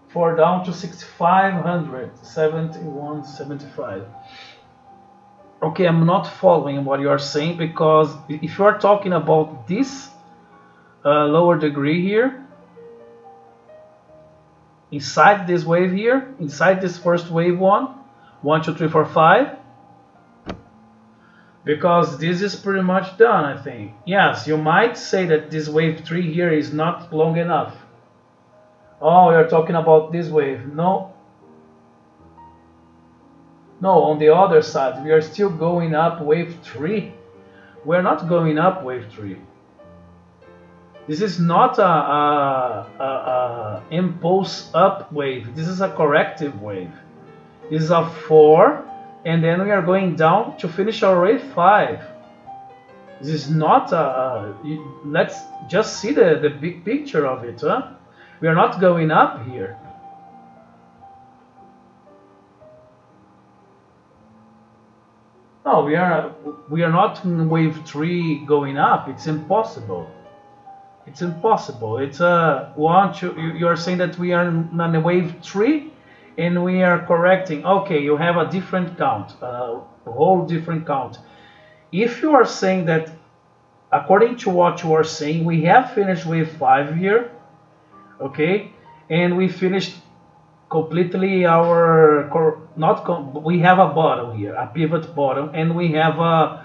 Speaker 1: 4 down to 6,500, 71, 75. Okay, I'm not following what you are saying, because if you are talking about this lower degree here, inside this wave here, inside this first wave 1, 2, 3, 4, 5, because this is pretty much done, I think. Yes, you might say that this wave 3 here is not long enough. Oh, you're talking about this wave. No, on the other side, we are still going up wave 3. We're not going up wave 3. This is not a impulse up wave. This is a corrective wave. This is a 4, and then we are going down to finish our wave 5. This is not let's just see the big picture of it, huh? We are not going up here. No, we are not in wave 3 going up. It's impossible. It's impossible. It's you are saying that we are on a wave 3 and we are correcting. Okay, you have a different count, a whole different count. If you are saying that, according to what you are saying, we have finished wave 5 here, okay, and we finished completely our we have a bottom here, a pivot bottom, and we have a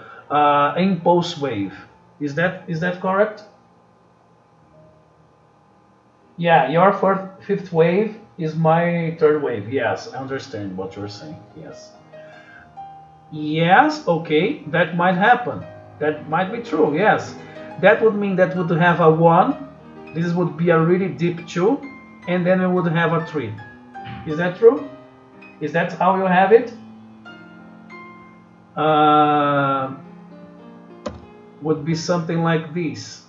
Speaker 1: impulse wave. Is that correct? Yeah, your fifth wave is my third wave. Yes, I understand what you're saying. Yes, okay, that might happen. That might be true. Yes, that would mean that would have a 1. This would be a really deep 2, and then we would have a 3. Is that true? Is that how you have it? Would be something like this.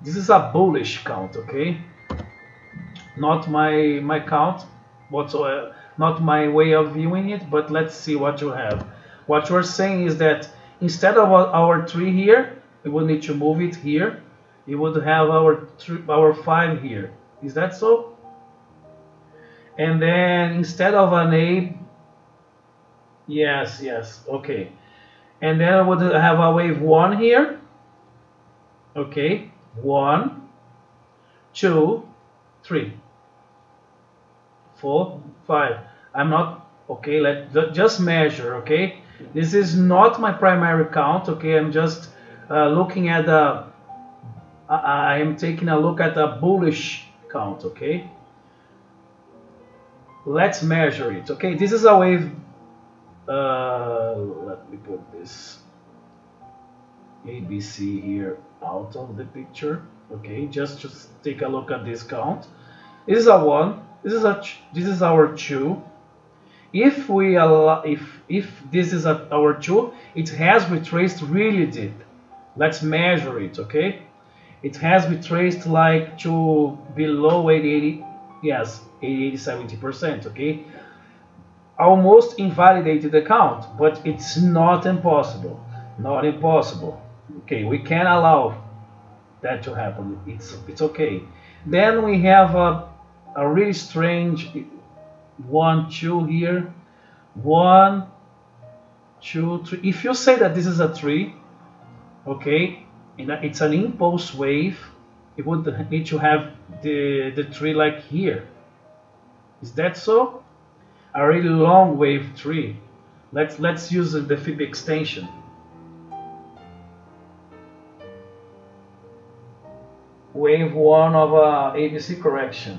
Speaker 1: This is a bullish count, okay? Not my count whatsoever, not my way of viewing it, but let's see what you have. What you're saying is that instead of our 3 here, we would need to move it here. You would have our 5 here. Is that so? And then instead of an A, yes, okay. And then I would have a wave 1 here. Okay, 1, 2, 3, 4, 5. I'm not, okay, let's just measure, okay? This is not my primary count, okay? I'm just looking at I am taking a look at a bullish count, okay? Let's measure it, okay? This is a wave, let me put this ABC here out of the picture, okay? Just to take a look at this count. This is a 1, this is our 2. If we allow, if this is our 2, it has retraced really deep. Let's measure it, okay? It has retraced like to below 80, yes, 70%, okay? Almost invalidated the count, but it's not impossible. Not impossible. Okay, we can allow that to happen. It's okay. Then we have a really strange 1, 2 here. 1, 2, 3. If you say that this is a 3, okay, and it's an impulse wave, it would need to have the 3 like here. Is that so? A really long wave 3. Let's use the fib extension. Wave 1 of ABC correction.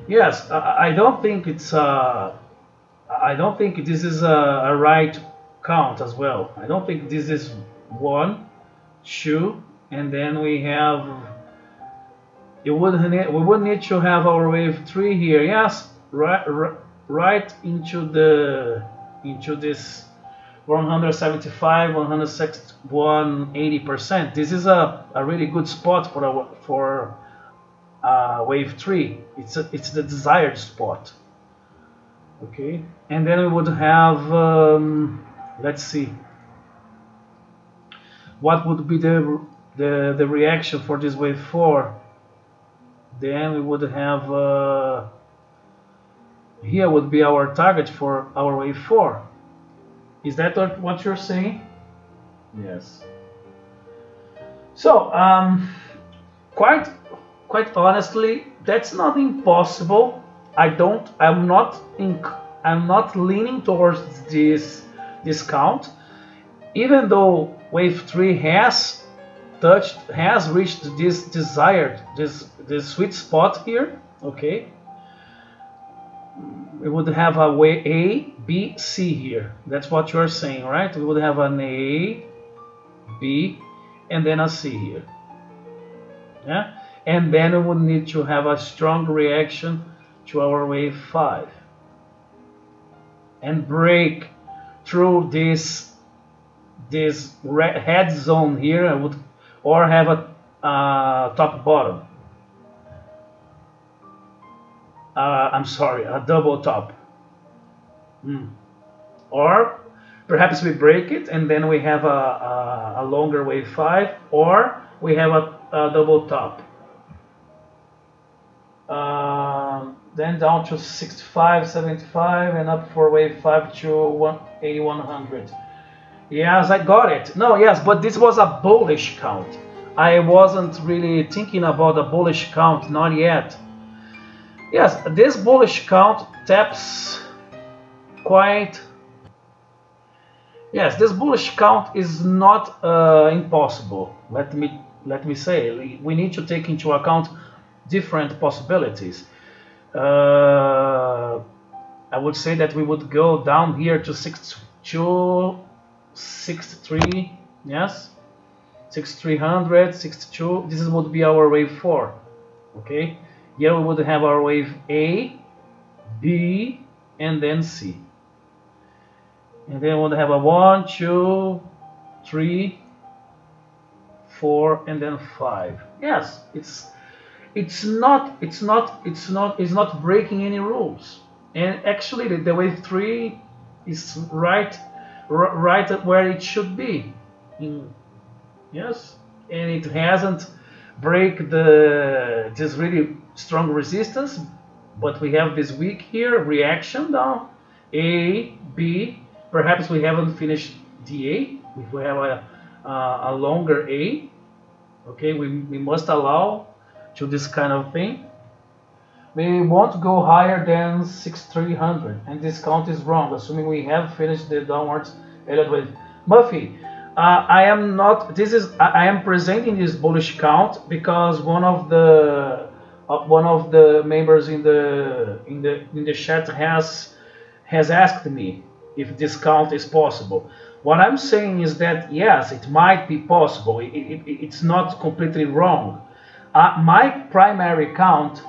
Speaker 1: Yes, I don't think it's I don't think this is a right count as well. I don't think this is 1, 2, and then we have. We would need to have our wave 3 here. Yes, right into this 175, 180%. This is a really good spot for wave 3. It's the desired spot. Okay, and then we would have let's see, what would be the reaction for this wave 4. Then we would have here would be our target for our wave 4. Is that what you're saying? Yes. So quite honestly, that's not impossible. I'm not leaning towards this discount, even though wave 3 has reached this desired, this sweet spot here. Okay, we would have a way A, B, C here. That's what you're saying, right? We would have an A, B, and then a C here. Yeah, and then we would need to have a strong reaction to our wave 5 and break through this head zone here, or have a top bottom. I'm sorry, a double top. Or perhaps we break it and then we have a longer wave 5, or we have a double top. Then down to 65, 75, and up for wave 5 to 8100. Yes, I got it. No, yes, but this was a bullish count. I wasn't really thinking about a bullish count, not yet. Yes, this bullish count taps quite. Yes, this bullish count is not impossible. Let me say, we need to take into account different possibilities. I would say that we would go down here to 62, 63, yes, 6300, 62. This would be our wave 4. Okay, here we would have our wave A, B, and then C, and then we would have a 1, 2, 3, 4, and then 5. Yes, it's not breaking any rules, and actually the wave 3 is right at where it should be. Yes, and it hasn't break this really strong resistance, but we have this weak here reaction down A, B. Perhaps we haven't finished the A. If we have a longer A, okay, we must allow to this kind of thing. We won't go higher than 6300, and this count is wrong, assuming we have finished the downwards Elliott wave. Muffy, I am presenting this bullish count because one of the members in the chat has asked me if this count is possible. What I'm saying is that yes, it might be possible. It's not completely wrong. My primary count,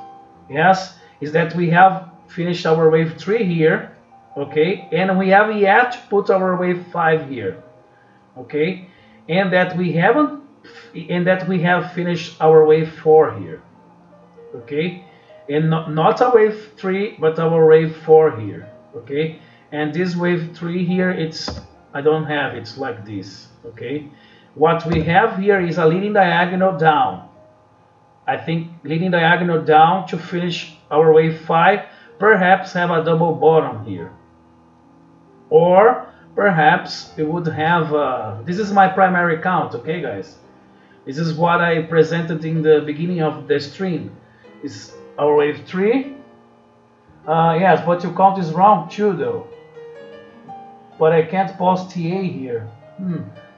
Speaker 1: yes, is that we have finished our wave 3 here, okay, and we have yet to put our wave 5 here, okay, and that we have finished our wave 4 here, okay, and not a wave 3 but our wave 4 here, okay, and this wave 3 here, I don't have, it's like this, okay. What we have here is a leading diagonal down. I think leading diagonal down to finish our wave 5, perhaps have a double bottom here, or perhaps we would have this is my primary count, okay guys, this is what I presented in the beginning of the stream, is our wave 3. Yes, but your count is wrong too though, but I can't pause TA here.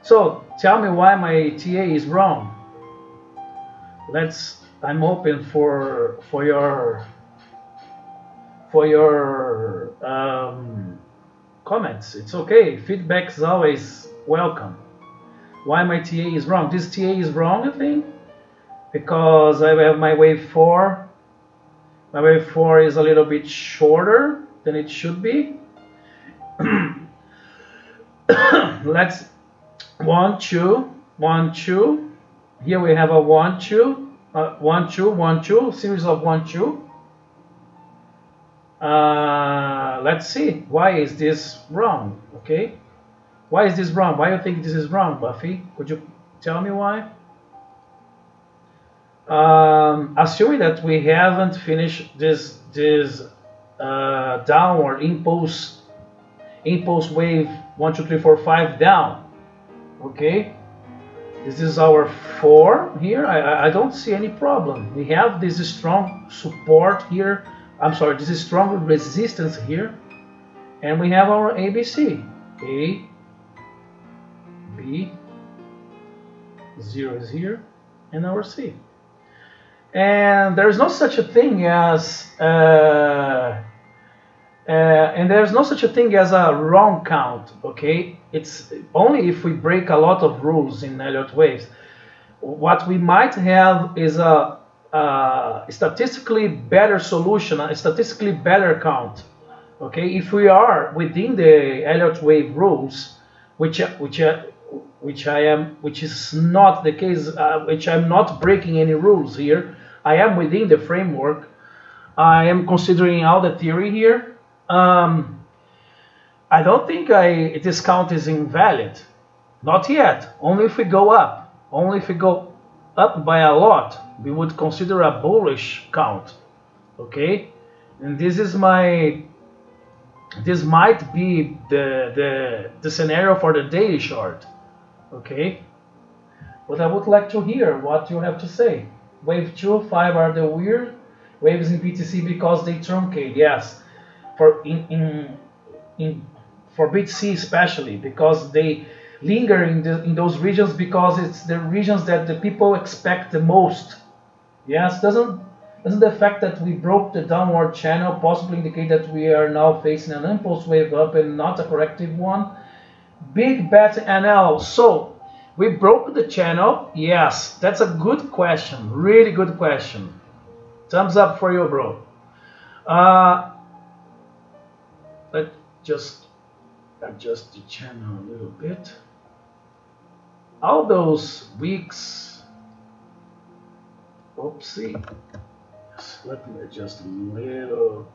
Speaker 1: So tell me why my TA is wrong. I'm open for your comments. It's okay. Feedback is always welcome. Why my TA is wrong? This TA is wrong, I think, because I have my wave 4. My wave 4 is a little bit shorter than it should be. let's 1 2 1 2. Here we have a 1 2 1 2 1 2 series of 1 2. Let's see, why is this wrong? Okay, why is this wrong? Why do you think this is wrong, Buffy? Could you tell me why? Assuming that we haven't finished this downward impulse wave 1 2 3 4 5 down. Okay, this is our 4 here. I don't see any problem. We have this strong support here. I'm sorry, this is strong resistance here, and we have our ABC. A, B, 0 is here, and our C. And there is no such a thing as a wrong count. Okay, it's only if we break a lot of rules in Elliott waves. What we might have is a statistically better solution, a statistically better count. Okay, if we are within the Elliott wave rules, which is not the case, which I'm not breaking any rules here. I am within the framework. I am considering all the theory here. I don't think this count is invalid. Not yet. Only if we go up. Only if we go up by a lot, we would consider a bullish count. Okay, and this might be the scenario for the daily chart. Okay, but I would like to hear what you have to say. Wave 2, 5 are the weird waves in BTC because they truncate. Yes, for BTC especially, because they linger in those regions, because it's the regions that the people expect the most. Yes, doesn't the fact that we broke the downward channel possibly indicate that we are now facing an impulse wave up and not a corrective one? Big bet NL. So we broke the channel. Yes, that's a good question. Really good question. Thumbs up for you, bro. Let's just adjust the channel a little bit. All those weeks. Oopsie. Let me adjust a little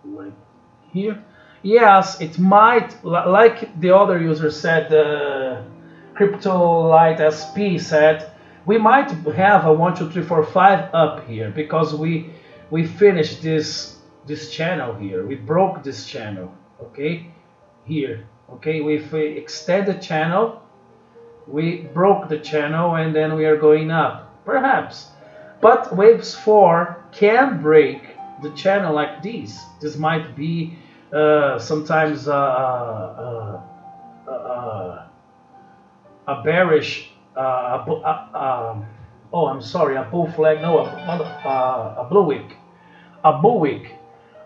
Speaker 1: like here. Yes, it might, like the other user said, Crypto Light SP said, we might have a 1 2 3 4 5 up here because we finished this channel here. We broke this channel. Okay, here. Okay, if we extend the channel, we broke the channel and then we are going up, perhaps. But waves 4 can break the channel like this. This might be sometimes a bearish, oh, I'm sorry, a bull flag, no, a blue wick, a bull wick,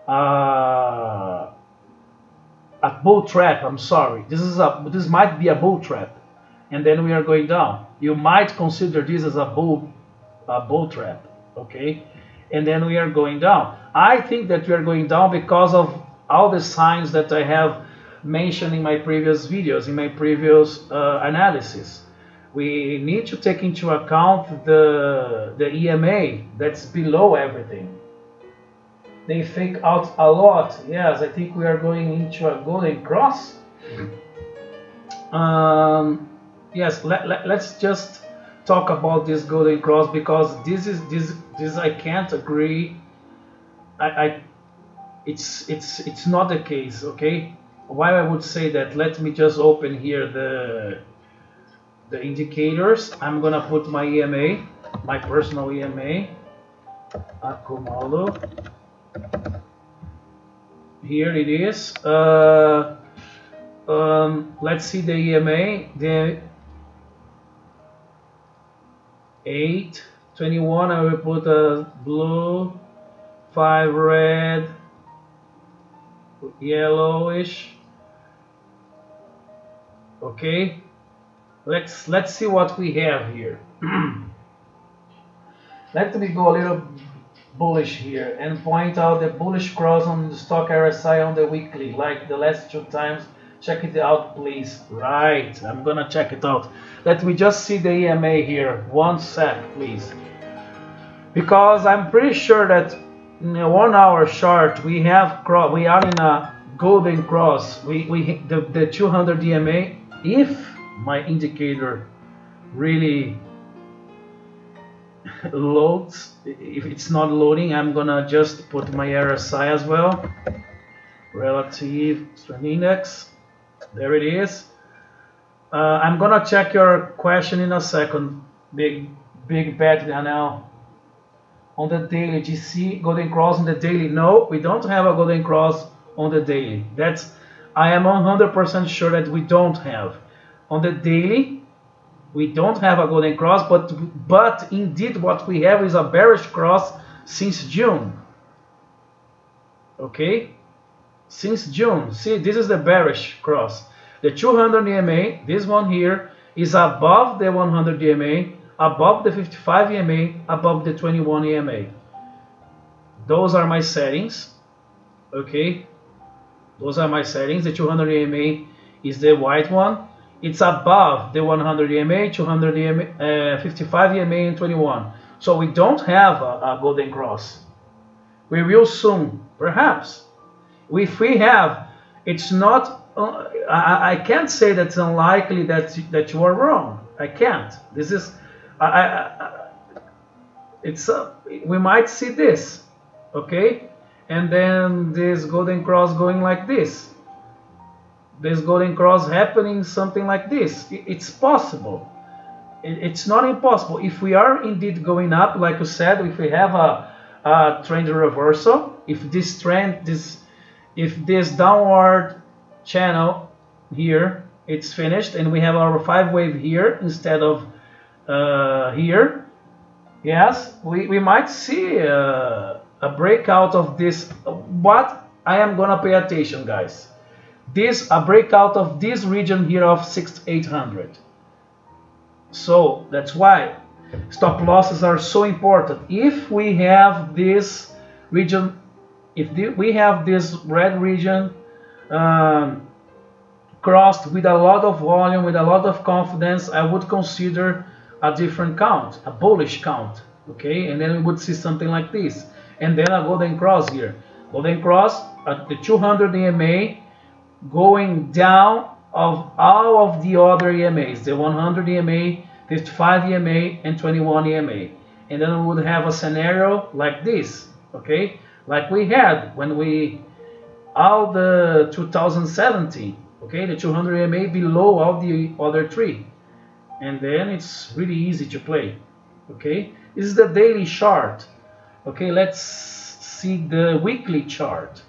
Speaker 1: a bull trap. I'm sorry. This might be a bull trap, and then we are going down. You might consider this as a bull trap, okay? And then we are going down. I think that we are going down because of all the signs that I have mentioned in my previous videos, in my previous analysis. We need to take into account the EMA that's below everything. They fake out a lot. Yes, I think we are going into a golden cross. Yes, let's just talk about this golden cross, because this I can't agree. It's not the case. Okay, why I would say that? Let me just open here the indicators. I'm gonna put my EMA, my personal EMA, acumulo. Here it is. Let's see the EMA. The 821. I will put a blue, 5 red, yellowish. Okay. Let's see what we have here. Let me go a little bullish here and point out the bullish cross on the stock RSI on the weekly, like the last 2 times Check it out, please. Right, I'm gonna check it out. Let me just see the EMA here. 1 sec, please. Because I'm pretty sure that in a 1 hour chart we are in a golden cross. The 200 EMA. If my indicator really loads, if it's not loading, I'm gonna just put my RSI as well. Relative strength index. There it is. I'm gonna check your question in a second. Big bad now. On the daily, GC golden cross on the daily. No, we don't have a golden cross on the daily. I am 100% sure that we don't have. On the daily, we don't have a golden cross, but indeed what we have is a bearish cross since June. Okay, since June. See, this is the bearish cross. The 200 EMA, this one here, is above the 100 EMA, above the 55 EMA, above the 21 EMA. Those are my settings. Okay, those are my settings. The 200 EMA is the white one. It's above the 100 EMA, 200 EMA, 55 EMA, and 21. So we don't have a golden cross. We will soon, perhaps. If we have, it's not. I can't say that it's unlikely that you are wrong. I can't. This is. We might see this, okay, and then this golden cross going like this. This golden cross happening something like this. It's possible. It's not impossible. If we are indeed going up, like you said, if we have a trend reversal, if this downward channel here, it's finished, and we have our 5 wave here instead of here, yes, we might see a breakout of this. But I am gonna pay attention, guys. A breakout of this region here of 6,800. So that's why stop losses are so important. If we have this region, we have this red region crossed with a lot of volume, with a lot of confidence, I would consider a different count, a bullish count, okay? And then we would see something like this, and then a golden cross here. Golden cross at the 200 EMA going down of all of the other EMAs, the 100 EMA, 55 EMA, and 21 EMA. And then we would have a scenario like this, okay? Like we had when all the 2017, okay? The 200 EMA below all the other three. And then it's really easy to play, okay? This is the daily chart, okay? Let's see the weekly chart.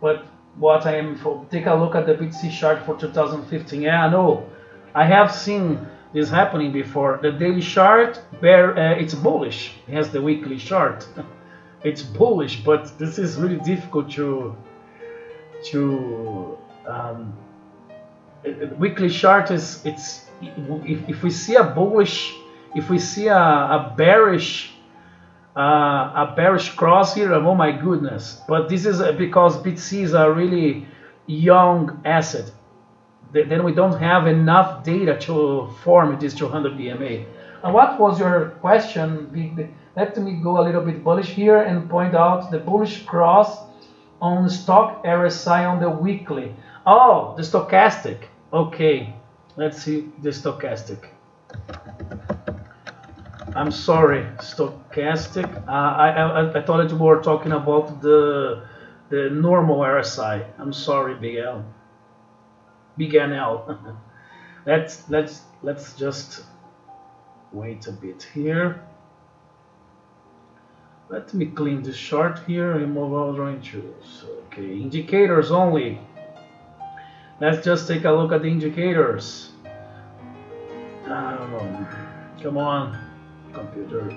Speaker 1: But what I am for, take a look at the BTC chart for 2015. Yeah, I know, I have seen this happening before. The daily chart, it's bullish. It has the weekly chart. It's bullish, but this is really difficult to weekly chart is, if we see a bullish, if we see a bearish cross here, oh my goodness. But this is because BTC is a really young asset. Then we don't have enough data to form this 200 EMA. And what was your question? Let me go a little bit bullish here and point out the bullish cross on stock RSI on the weekly. Oh, the stochastic. Okay, let's see the stochastic. I'm sorry, stochastic. I thought we were talking about the normal RSI. I'm sorry, Big NL. Let's just wait a bit here. Let me clean this chart here. Remove all drawing tools. Okay, indicators only. Let's just take a look at the indicators. Come on, computer.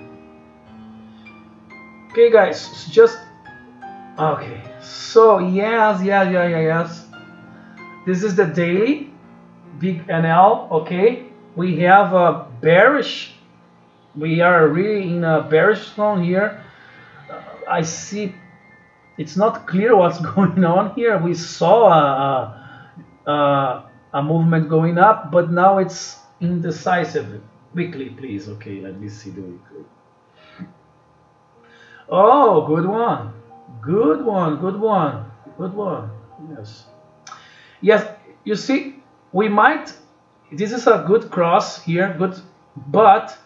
Speaker 1: Okay, guys, just okay. So yes. This is the daily, big NL. Okay, we have a bearish. We are really in a bearish zone here. I see it's not clear what's going on here. We saw a movement going up, but now it's indecisive. Weekly, please. Okay, let me see the weekly. Oh, good one. Good one, good one, good one. Yes. Yes, you see, we might, this is a good cross here, good, but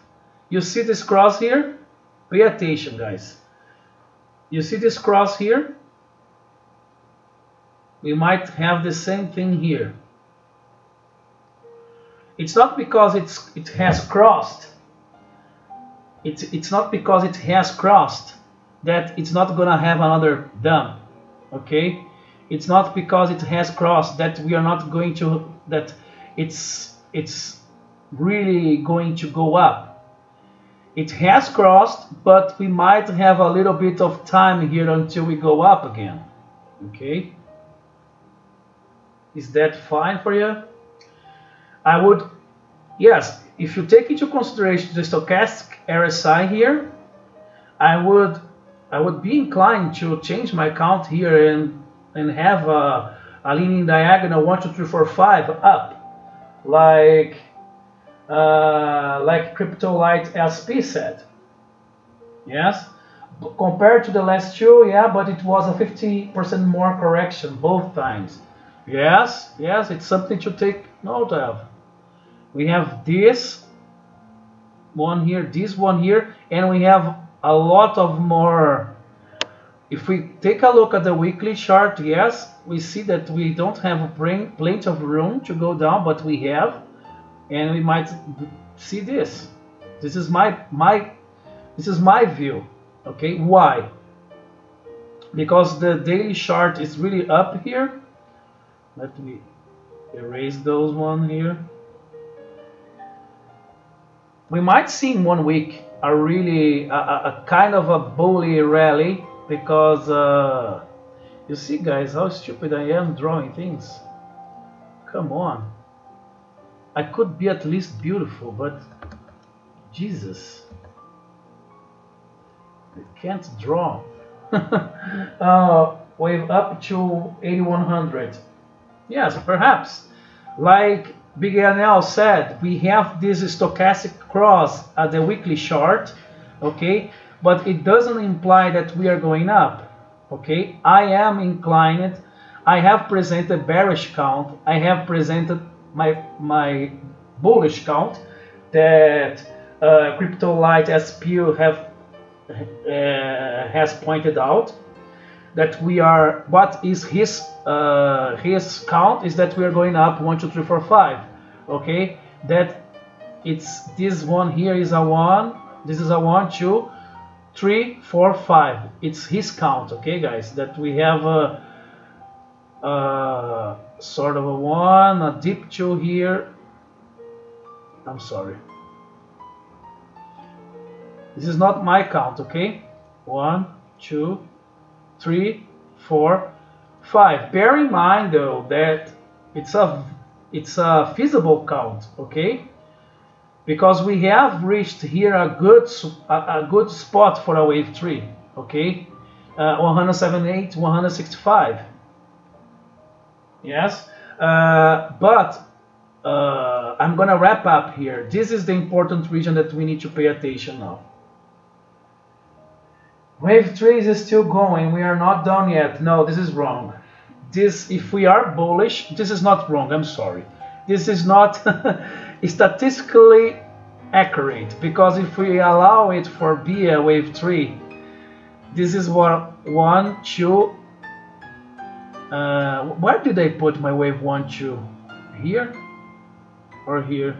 Speaker 1: you see this cross here? Pay attention, guys. You see this cross here? We might have the same thing here. It's not because it has crossed. It's not because it has crossed that it's not gonna have another dump. Okay? It's not because it has crossed that we are not going to, that it's really going to go up. It has crossed, but we might have a little bit of time here until we go up again. Okay? Is that fine for you? I would, yes, if you take into consideration the stochastic RSI here, I would be inclined to change my count here and have a leaning diagonal 1, 2, 3, 4, 5 up, like Crypto Light SP said. Yes, compared to the last two, yeah, but it was a 50% more correction both times. Yes, yes, it's something to take note of. We have this one here, this one here, and we have a lot of more. If we take a look at the weekly chart, yes, we see that we don't have plenty of room to go down, but we have, and we might see this. This is my view. Okay, why? Because the daily chart is really up here. Let me erase those one here. We might see in 1 week a really a kind of a bully rally, because you see, guys, how stupid I am drawing things. Come on, I could be at least beautiful, but Jesus, I can't draw. Wave up to 8100. Yes, perhaps, like Big Anel said, we have this stochastic cross at the weekly chart, okay, but it doesn't imply that we are going up. Okay, I am inclined. I have presented bearish count. I have presented my bullish count that Crypto Light SPU has pointed out. That we are, what is his count is that we are going up 1, 2, 3, 4, 5. Okay, that it's this one here is a 1. This is a 1, 2, 3, 4, 5. It's his count. Okay, guys, that we have a sort of a 1, a deep 2 here. I'm sorry. This is not my count. Okay, 1, 2, 3, 4, 5. Bear in mind though that it's a feasible count, okay? Because we have reached here a good spot for a wave 3, okay? 178, 165. Yes, but I'm gonna wrap up here. This is the important region that we need to pay attention now. Wave 3 is still going. We are not done yet. No, this is wrong. This, if we are bullish, this is not wrong. I'm sorry. This is not statistically accurate, because if we allow it for be a wave 3, this is what 1, 2. Where did I put my wave 1, 2? Here or here?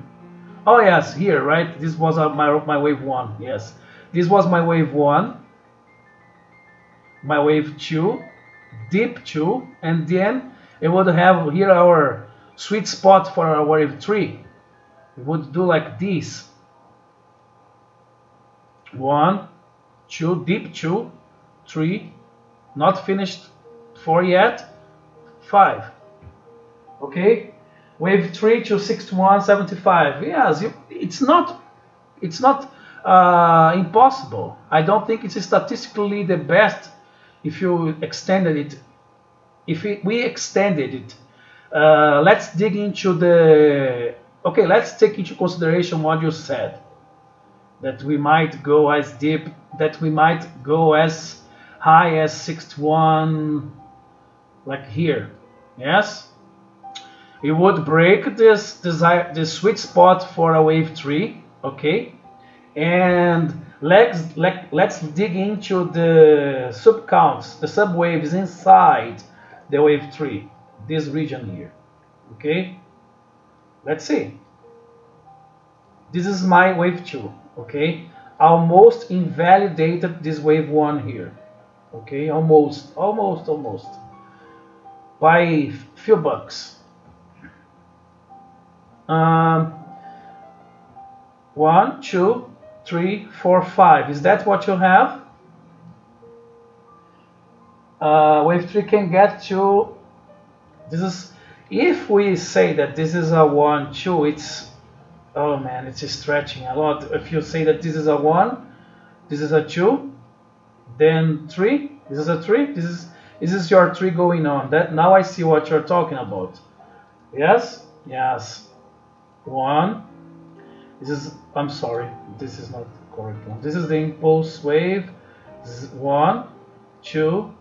Speaker 1: Oh yes, here, right? This was my wave 1. Yes, this was my wave 1. My wave 2, deep 2, and then it would have here our sweet spot for our wave 3. We would do like this: 1, 2, deep 2, 3, not finished 4 yet, 5. Okay, wave 3 to 6175. Yes, it's not impossible. I don't think it's statistically the best if you extended it, if we extended it, let's dig into the, okay, let's take into consideration what you said, that we might go as deep, that we might go as high as 61, like here. Yes, it would break this sweet spot for a wave 3. Okay, and let's dig into the subcounts, the subwaves inside the wave 3, this region here. Okay, let's see. This is my wave 2. Okay, almost invalidated this wave 1 here. Okay, almost by few bucks. 1, 2, 3, 4, 5. Is that what you have? Wave 3 can get to, this is, if we say that this is a 1, 2, it's, oh man, it's stretching a lot. If you say that this is a 1, this is a 2, then 3, this is a 3, this is your 3 going on. That now I see what you're talking about. Yes, yes. 1. This is, I'm sorry, this is not the correct one. This is the impulse wave. This is 1, 2,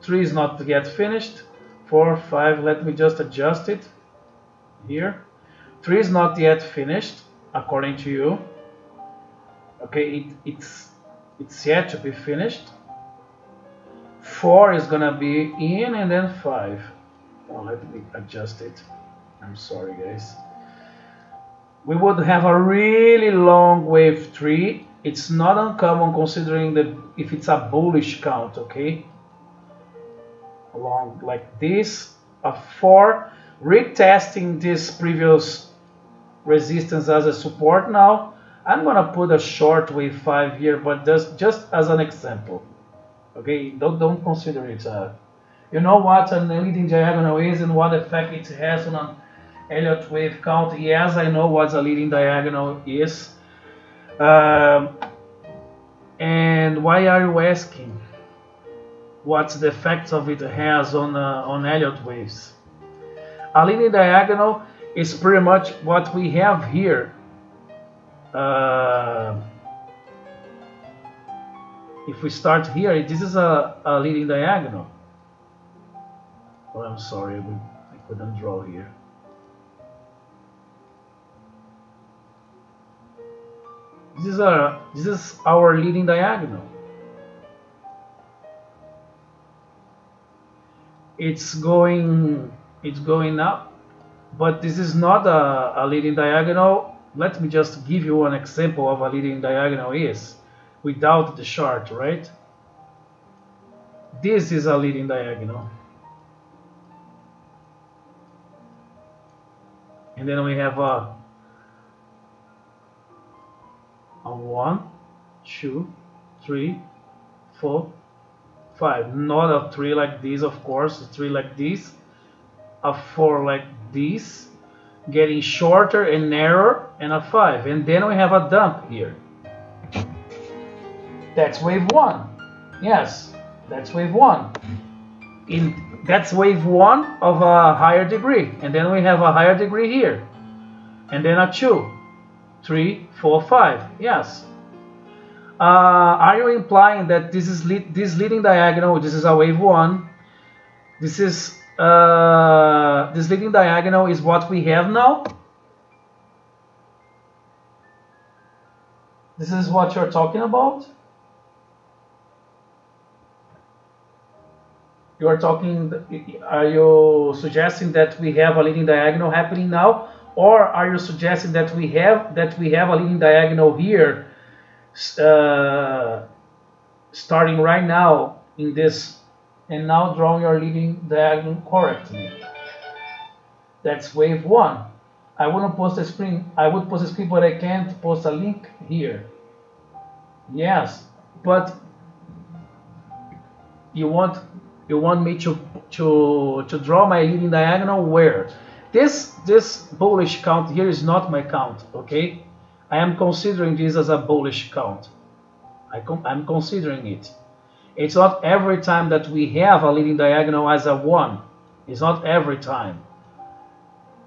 Speaker 1: 3 is not yet finished. 4, 5. Let me just adjust it here. 3 is not yet finished, according to you. Okay, it's yet to be finished. 4 is gonna be in, and then 5. Oh, let me adjust it. I'm sorry, guys. We would have a really long wave 3. It's not uncommon considering that if it's a bullish count, okay? Along like this, a 4, retesting this previous resistance as a support now. I'm gonna put a short wave 5 here, but just as an example. Okay, don't consider it. You know what a leading diagonal is and what effect it has on an Elliott wave count. Yes, I know what a leading diagonal is. And why are you asking? What's the effect of it has on Elliott waves? A leading diagonal is pretty much what we have here. If we start here, this is a leading diagonal. Oh, I'm sorry, I couldn't draw here. This is our leading diagonal. It's going up, but this is not a leading diagonal. Let me just give you an example of a leading diagonal is without the chart, right? This is a leading diagonal. And then we have a 1, 2, 3, 4, 5. Not a 3 like this, of course, a 3 like this, a 4 like this, getting shorter and narrower, and a 5. And then we have a dump here. That's wave 1. Yes, that's wave 1. That's wave 1 of a higher degree. And then we have a higher degree here. And then a 2, 3, 4, 5. Yes. Are you implying that this is this leading diagonal? This is a wave 1. This is this leading diagonal is what we have now. This is what you're talking about. You are talking. Are you suggesting that we have a leading diagonal happening now, or are you suggesting that we have a leading diagonal here? Starting right now in this, and now drawing your leading diagonal correctly. That's wave 1. I wouldn't post a screen. I would post a screen, but I can't post a link here. Yes, but you want me to draw my leading diagonal where? This bullish count here is not my count, okay? I am considering this as a bullish count. I'm considering it. It's not every time that we have a leading diagonal as a 1. It's not every time.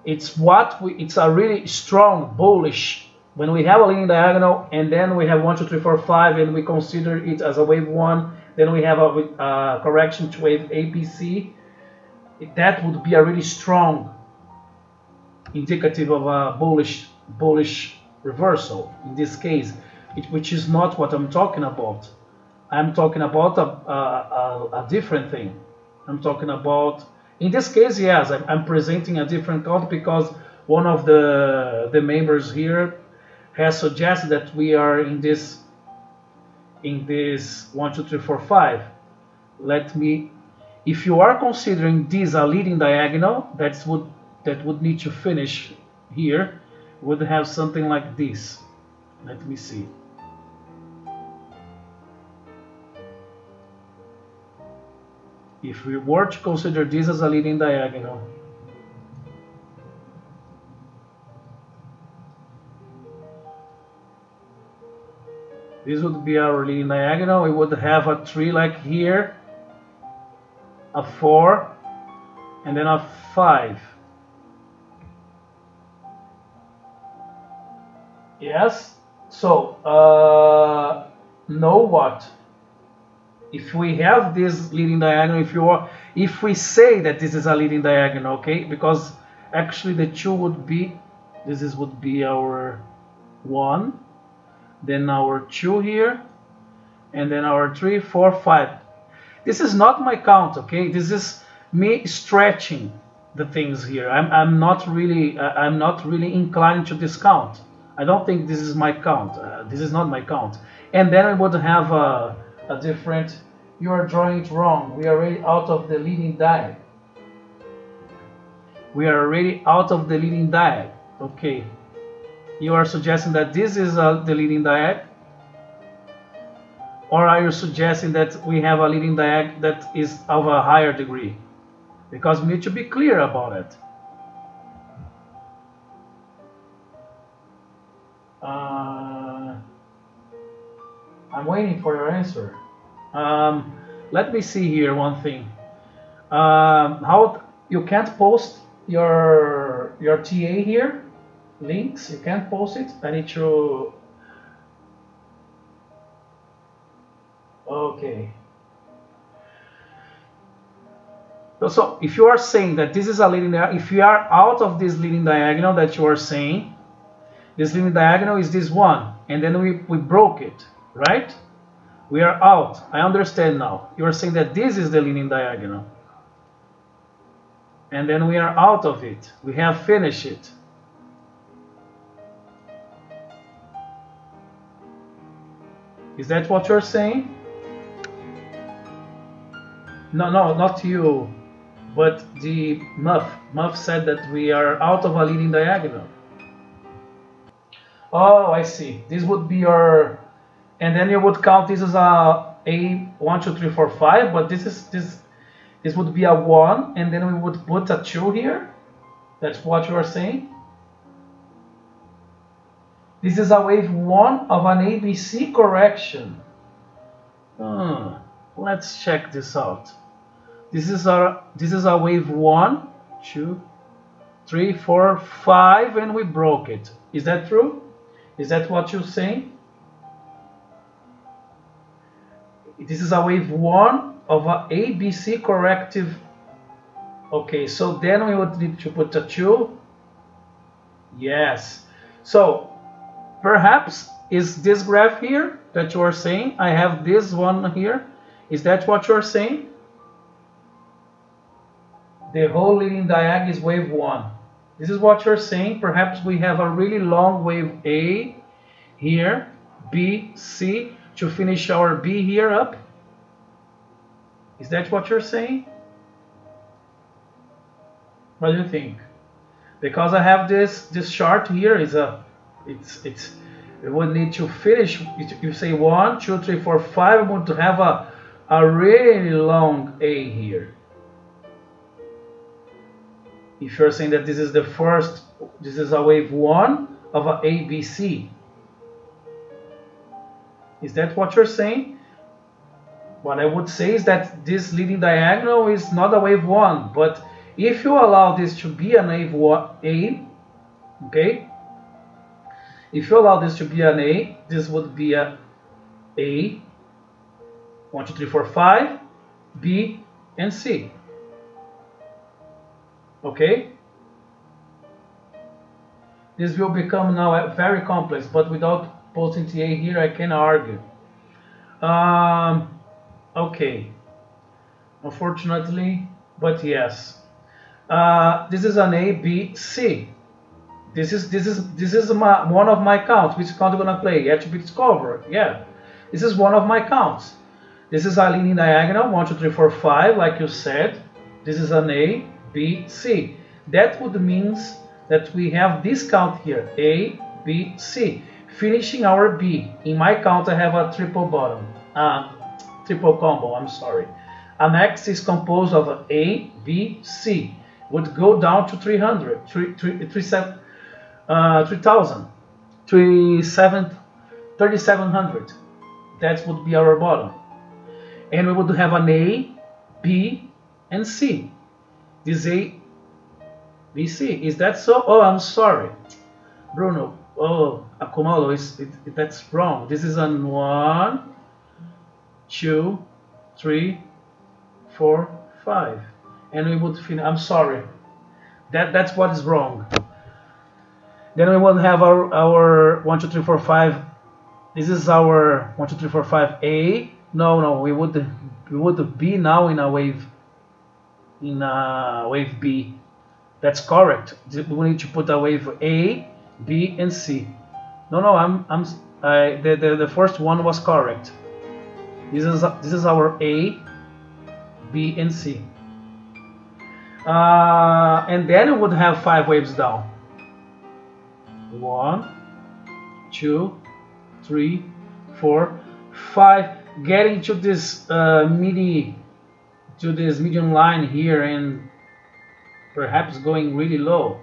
Speaker 1: It's a really strong bullish when we have a leading diagonal and then we have 1, 2, 3, 4, 5 and we consider it as a wave 1. Then we have a correction to wave ABC. That would be a really strong indicative of a bullish reversal in this case, which is not what I'm talking about. I'm talking about a different thing. I'm talking about, in this case, yes, I'm presenting a different count because one of the members here has suggested that we are in this 1, 2, 3, 4, 5. If you are considering this a leading diagonal, that would need to finish here, would have something like this. Let me see. If we were to consider this as a leading diagonal, this would be our leading diagonal. We would have a 3 like here, a 4, and then a 5. Yes? So, know what? If we have this leading diagonal, if we say that this is a leading diagonal, okay? Because actually the 2 would be, would be our 1, then our 2 here, and then our 3, 4, 5. This is not my count, okay? This is me stretching the things here. I'm not really inclined to this count. I don't think this is my count. This is not my count. And then we would have a different. You are drawing it wrong. We are already out of the leading diag. We are already out of the leading diag. Okay. You are suggesting that this is the leading diag, or are you suggesting that we have a leading diag that is of a higher degree? Because we need to be clear about it. I'm waiting for your answer. Let me see here one thing. How you can't post your TA here? Links, you can't post it. I need to. Okay. So if you are saying that this is a leading diagonal, if you are out of this leading diagonal that you are saying, this leading diagonal is this one, and then we broke it, right? We are out. I understand now. You are saying that this is the leading diagonal, and then we are out of it. We have finished it. Is that what you're saying? No, not you, but the Muff said that we are out of a leading diagonal. Oh, I see. This would be your, and then you would count this as a 1, 2, 3, 4, 5, but this would be a 1, and then we would put a 2 here. That's what you are saying. This is a wave 1 of an ABC correction. Let's check this out. This is a wave 1, 2, 3, 4, 5, and we broke it. Is that true? Is that what you're saying? This is a wave 1 of an ABC corrective. Okay, so then we would need to put a 2. Yes. So perhaps is this graph here that you are saying? I have this one here. Is that what you are saying? The whole leading diag is wave 1. This is what you're saying. Perhaps we have a really long wave A here, B, C, to finish our B here up. Is that what you're saying? What do you think? Because I have this chart here is we would need to finish. You say 1, 2, 3, 4, 5. We want to have a really long A here. If you're saying that this is the first, this is a wave 1 of a ABC. Is that what you're saying? what I would say is that this leading diagonal is not a wave 1, but if you allow this to be an A, okay, if you allow this to be an A, this would be a 1, 2, 3, 4, 5, B, and C. Okay? This will become now very complex, but without posting TA here, I can argue. Okay. Unfortunately, but yes. This is an A, B, C. This is one of my counts. Which count I'm gonna play? Attributes cover. Yeah. This is one of my counts. This is a leading diagonal, 1, 2, 3, 4, 5, like you said. This is an A, B, C. That would mean that we have this count here, A, B, C, finishing our B. In my count, I have a triple bottom, triple combo, I'm sorry. An X is composed of A, B, C. Would go down to 300, 3,700, 3,700. That would be our bottom. And we would have an A, B, and C. This A, B, C. Is that so? Oh, I'm sorry. Bruno. Oh, Akumalo, that's wrong. This is an 1, 2, 3, 4, 5. And we would finish. I'm sorry. That's what is wrong. Then we would have our 1, 2, 3, 4, 5. This is our 1, 2, 3, 4, 5 A. No, we would be now in a wave B. That's correct. We need to put a wave A, B, and C. No, the first one was correct. This is our A, B, and C. And then we would have 5 waves down. 1, 2, 3, 4, 5. Getting to this medium line here and perhaps going really low.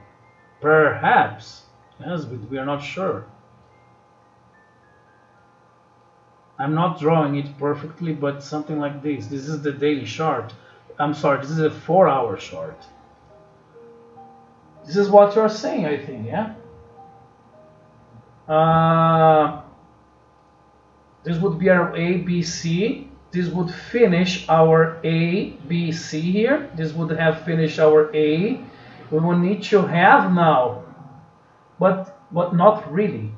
Speaker 1: Perhaps. Yes, but we are not sure. I'm not drawing it perfectly, but something like this. This is the daily chart. I'm sorry, this is a 4-hour chart. This is what you're saying, I think, yeah? This would be our A, B, C. This would finish our A, B, C here. This would have finished our A. We will need to have now, but not really.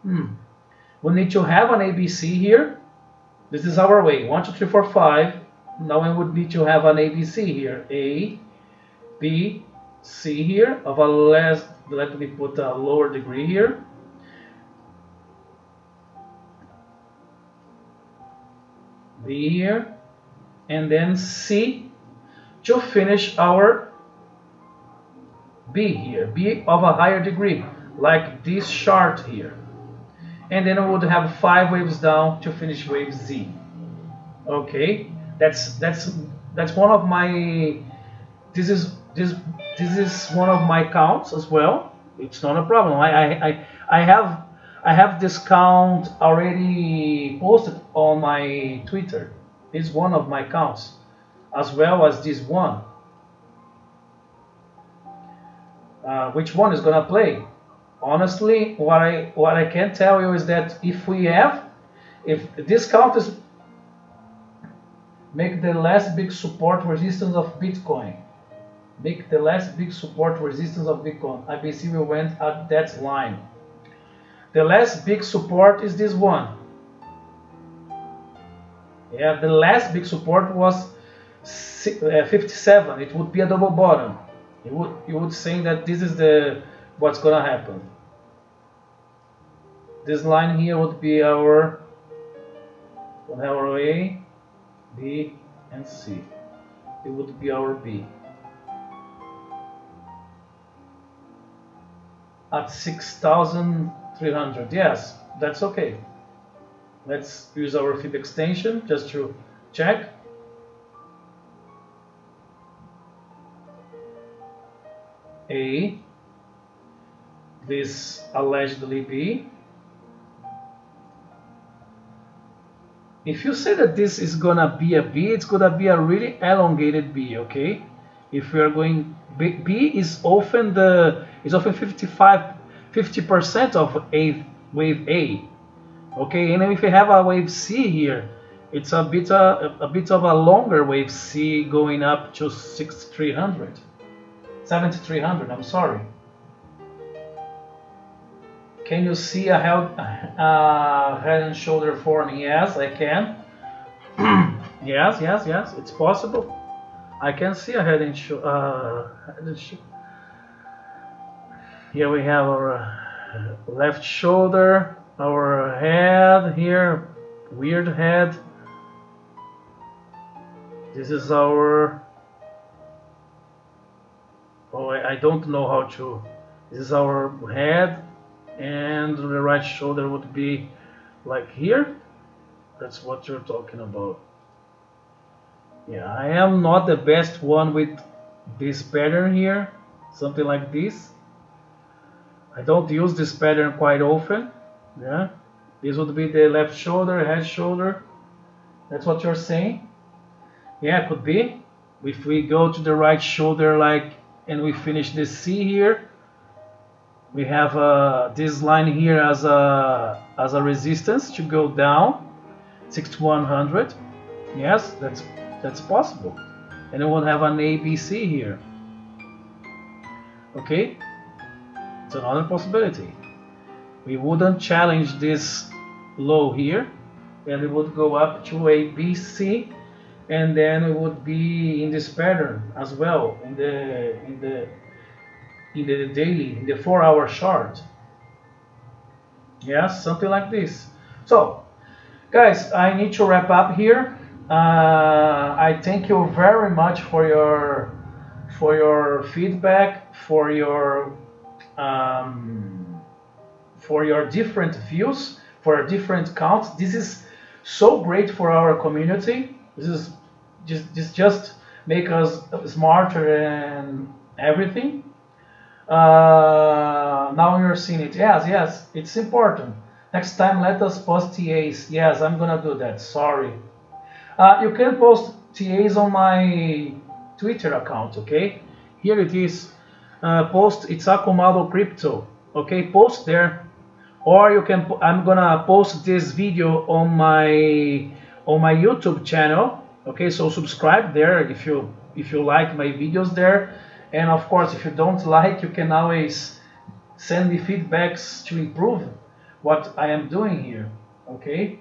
Speaker 1: We need to have an A, B, C here. This is our way. 1, 2, 3, 4, 5. Now we would need to have an A, B, C here. A, B, C here of a less. Let me put a lower degree here. B here, and then C to finish our B here, B of a higher degree, like this chart here. And then we would have 5 waves down to finish wave Z. Okay, that's one of my. This is one of my counts as well. It's not a problem. I have this count already posted on my Twitter. It's one of my counts, as well as this one. Which one is gonna play? Honestly, what I can tell you is that if this count is make the last big support resistance of Bitcoin. Make the last big support resistance of Bitcoin. IBC will went at that line. The last big support is this one. Yeah, the last big support was 57. It would be a double bottom. You would say that this is what's gonna happen. This line here would be our A, B, and C. It would be our B. At 6,300. Yes, that's okay. Let's use our fib extension just to check. A, this allegedly B, if you say that this is gonna be a B, it's gonna be a really elongated B, okay? If we are going, B is often 50% of a wave A, okay? And if we have a wave C here, it's a bit of a longer wave C going up to 7,300. I'm sorry. Can you see a head and shoulder forming? Yes, I can. yes, it's possible. I can see a head and shoulder. Here we have our left shoulder, our head here, weird head. This is our, I don't know how to, this is our head, and the right shoulder would be like here. That's what you're talking about. Yeah, I am not the best one with this pattern here, something like this. I don't use this pattern quite often. Yeah, this would be the left shoulder, head shoulder. That's what you're saying. Yeah, could be. If we go to the right shoulder, like, and we finish this C here, we have this line here as a resistance to go down 6100. Yes, that's possible. And we will have an ABC here. Okay, it's another possibility. We wouldn't challenge this low here, and we would go up to ABC, and then we would be in this pattern as well in the daily, in the 4-hour chart. Yes, something like this. So, guys, I need to wrap up here. I thank you very much for your feedback, for your different views, for your different counts. This is so great for our community. This just make us smarter and everything. Now you're seeing it. Yes, it's important. Next time, let us post TAs. Yes, I'm gonna do that. Sorry. You can post TAs on my Twitter account. Okay, here it is. Post Itzakumado Crypto. Okay, post there, or you can. I'm gonna post this video on my YouTube channel. Okay, so subscribe there if you like my videos there. And of course, if you don't like, you can always send me feedbacks to improve what I am doing here. Okay.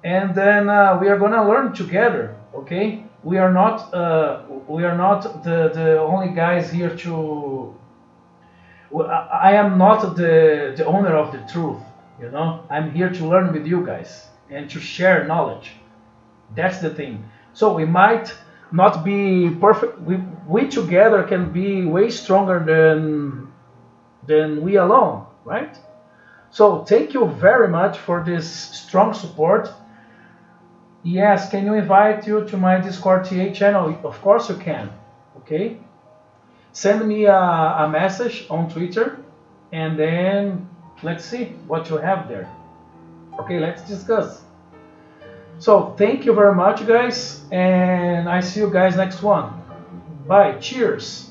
Speaker 1: And then we are gonna learn together. Okay. We are not the only guys here to. I am not the owner of the truth. You know, I'm here to learn with you guys and to share knowledge. That's the thing. So we might not be perfect. We together can be way stronger than we alone, right? So thank you very much for this strong support. Yes, can you invite you to my Discord TA channel? Of course you can. Okay. Send me a message on Twitter, and then let's see what you have there. Okay, let's discuss. So thank you very much, guys, and I see you guys next one. Bye. Cheers.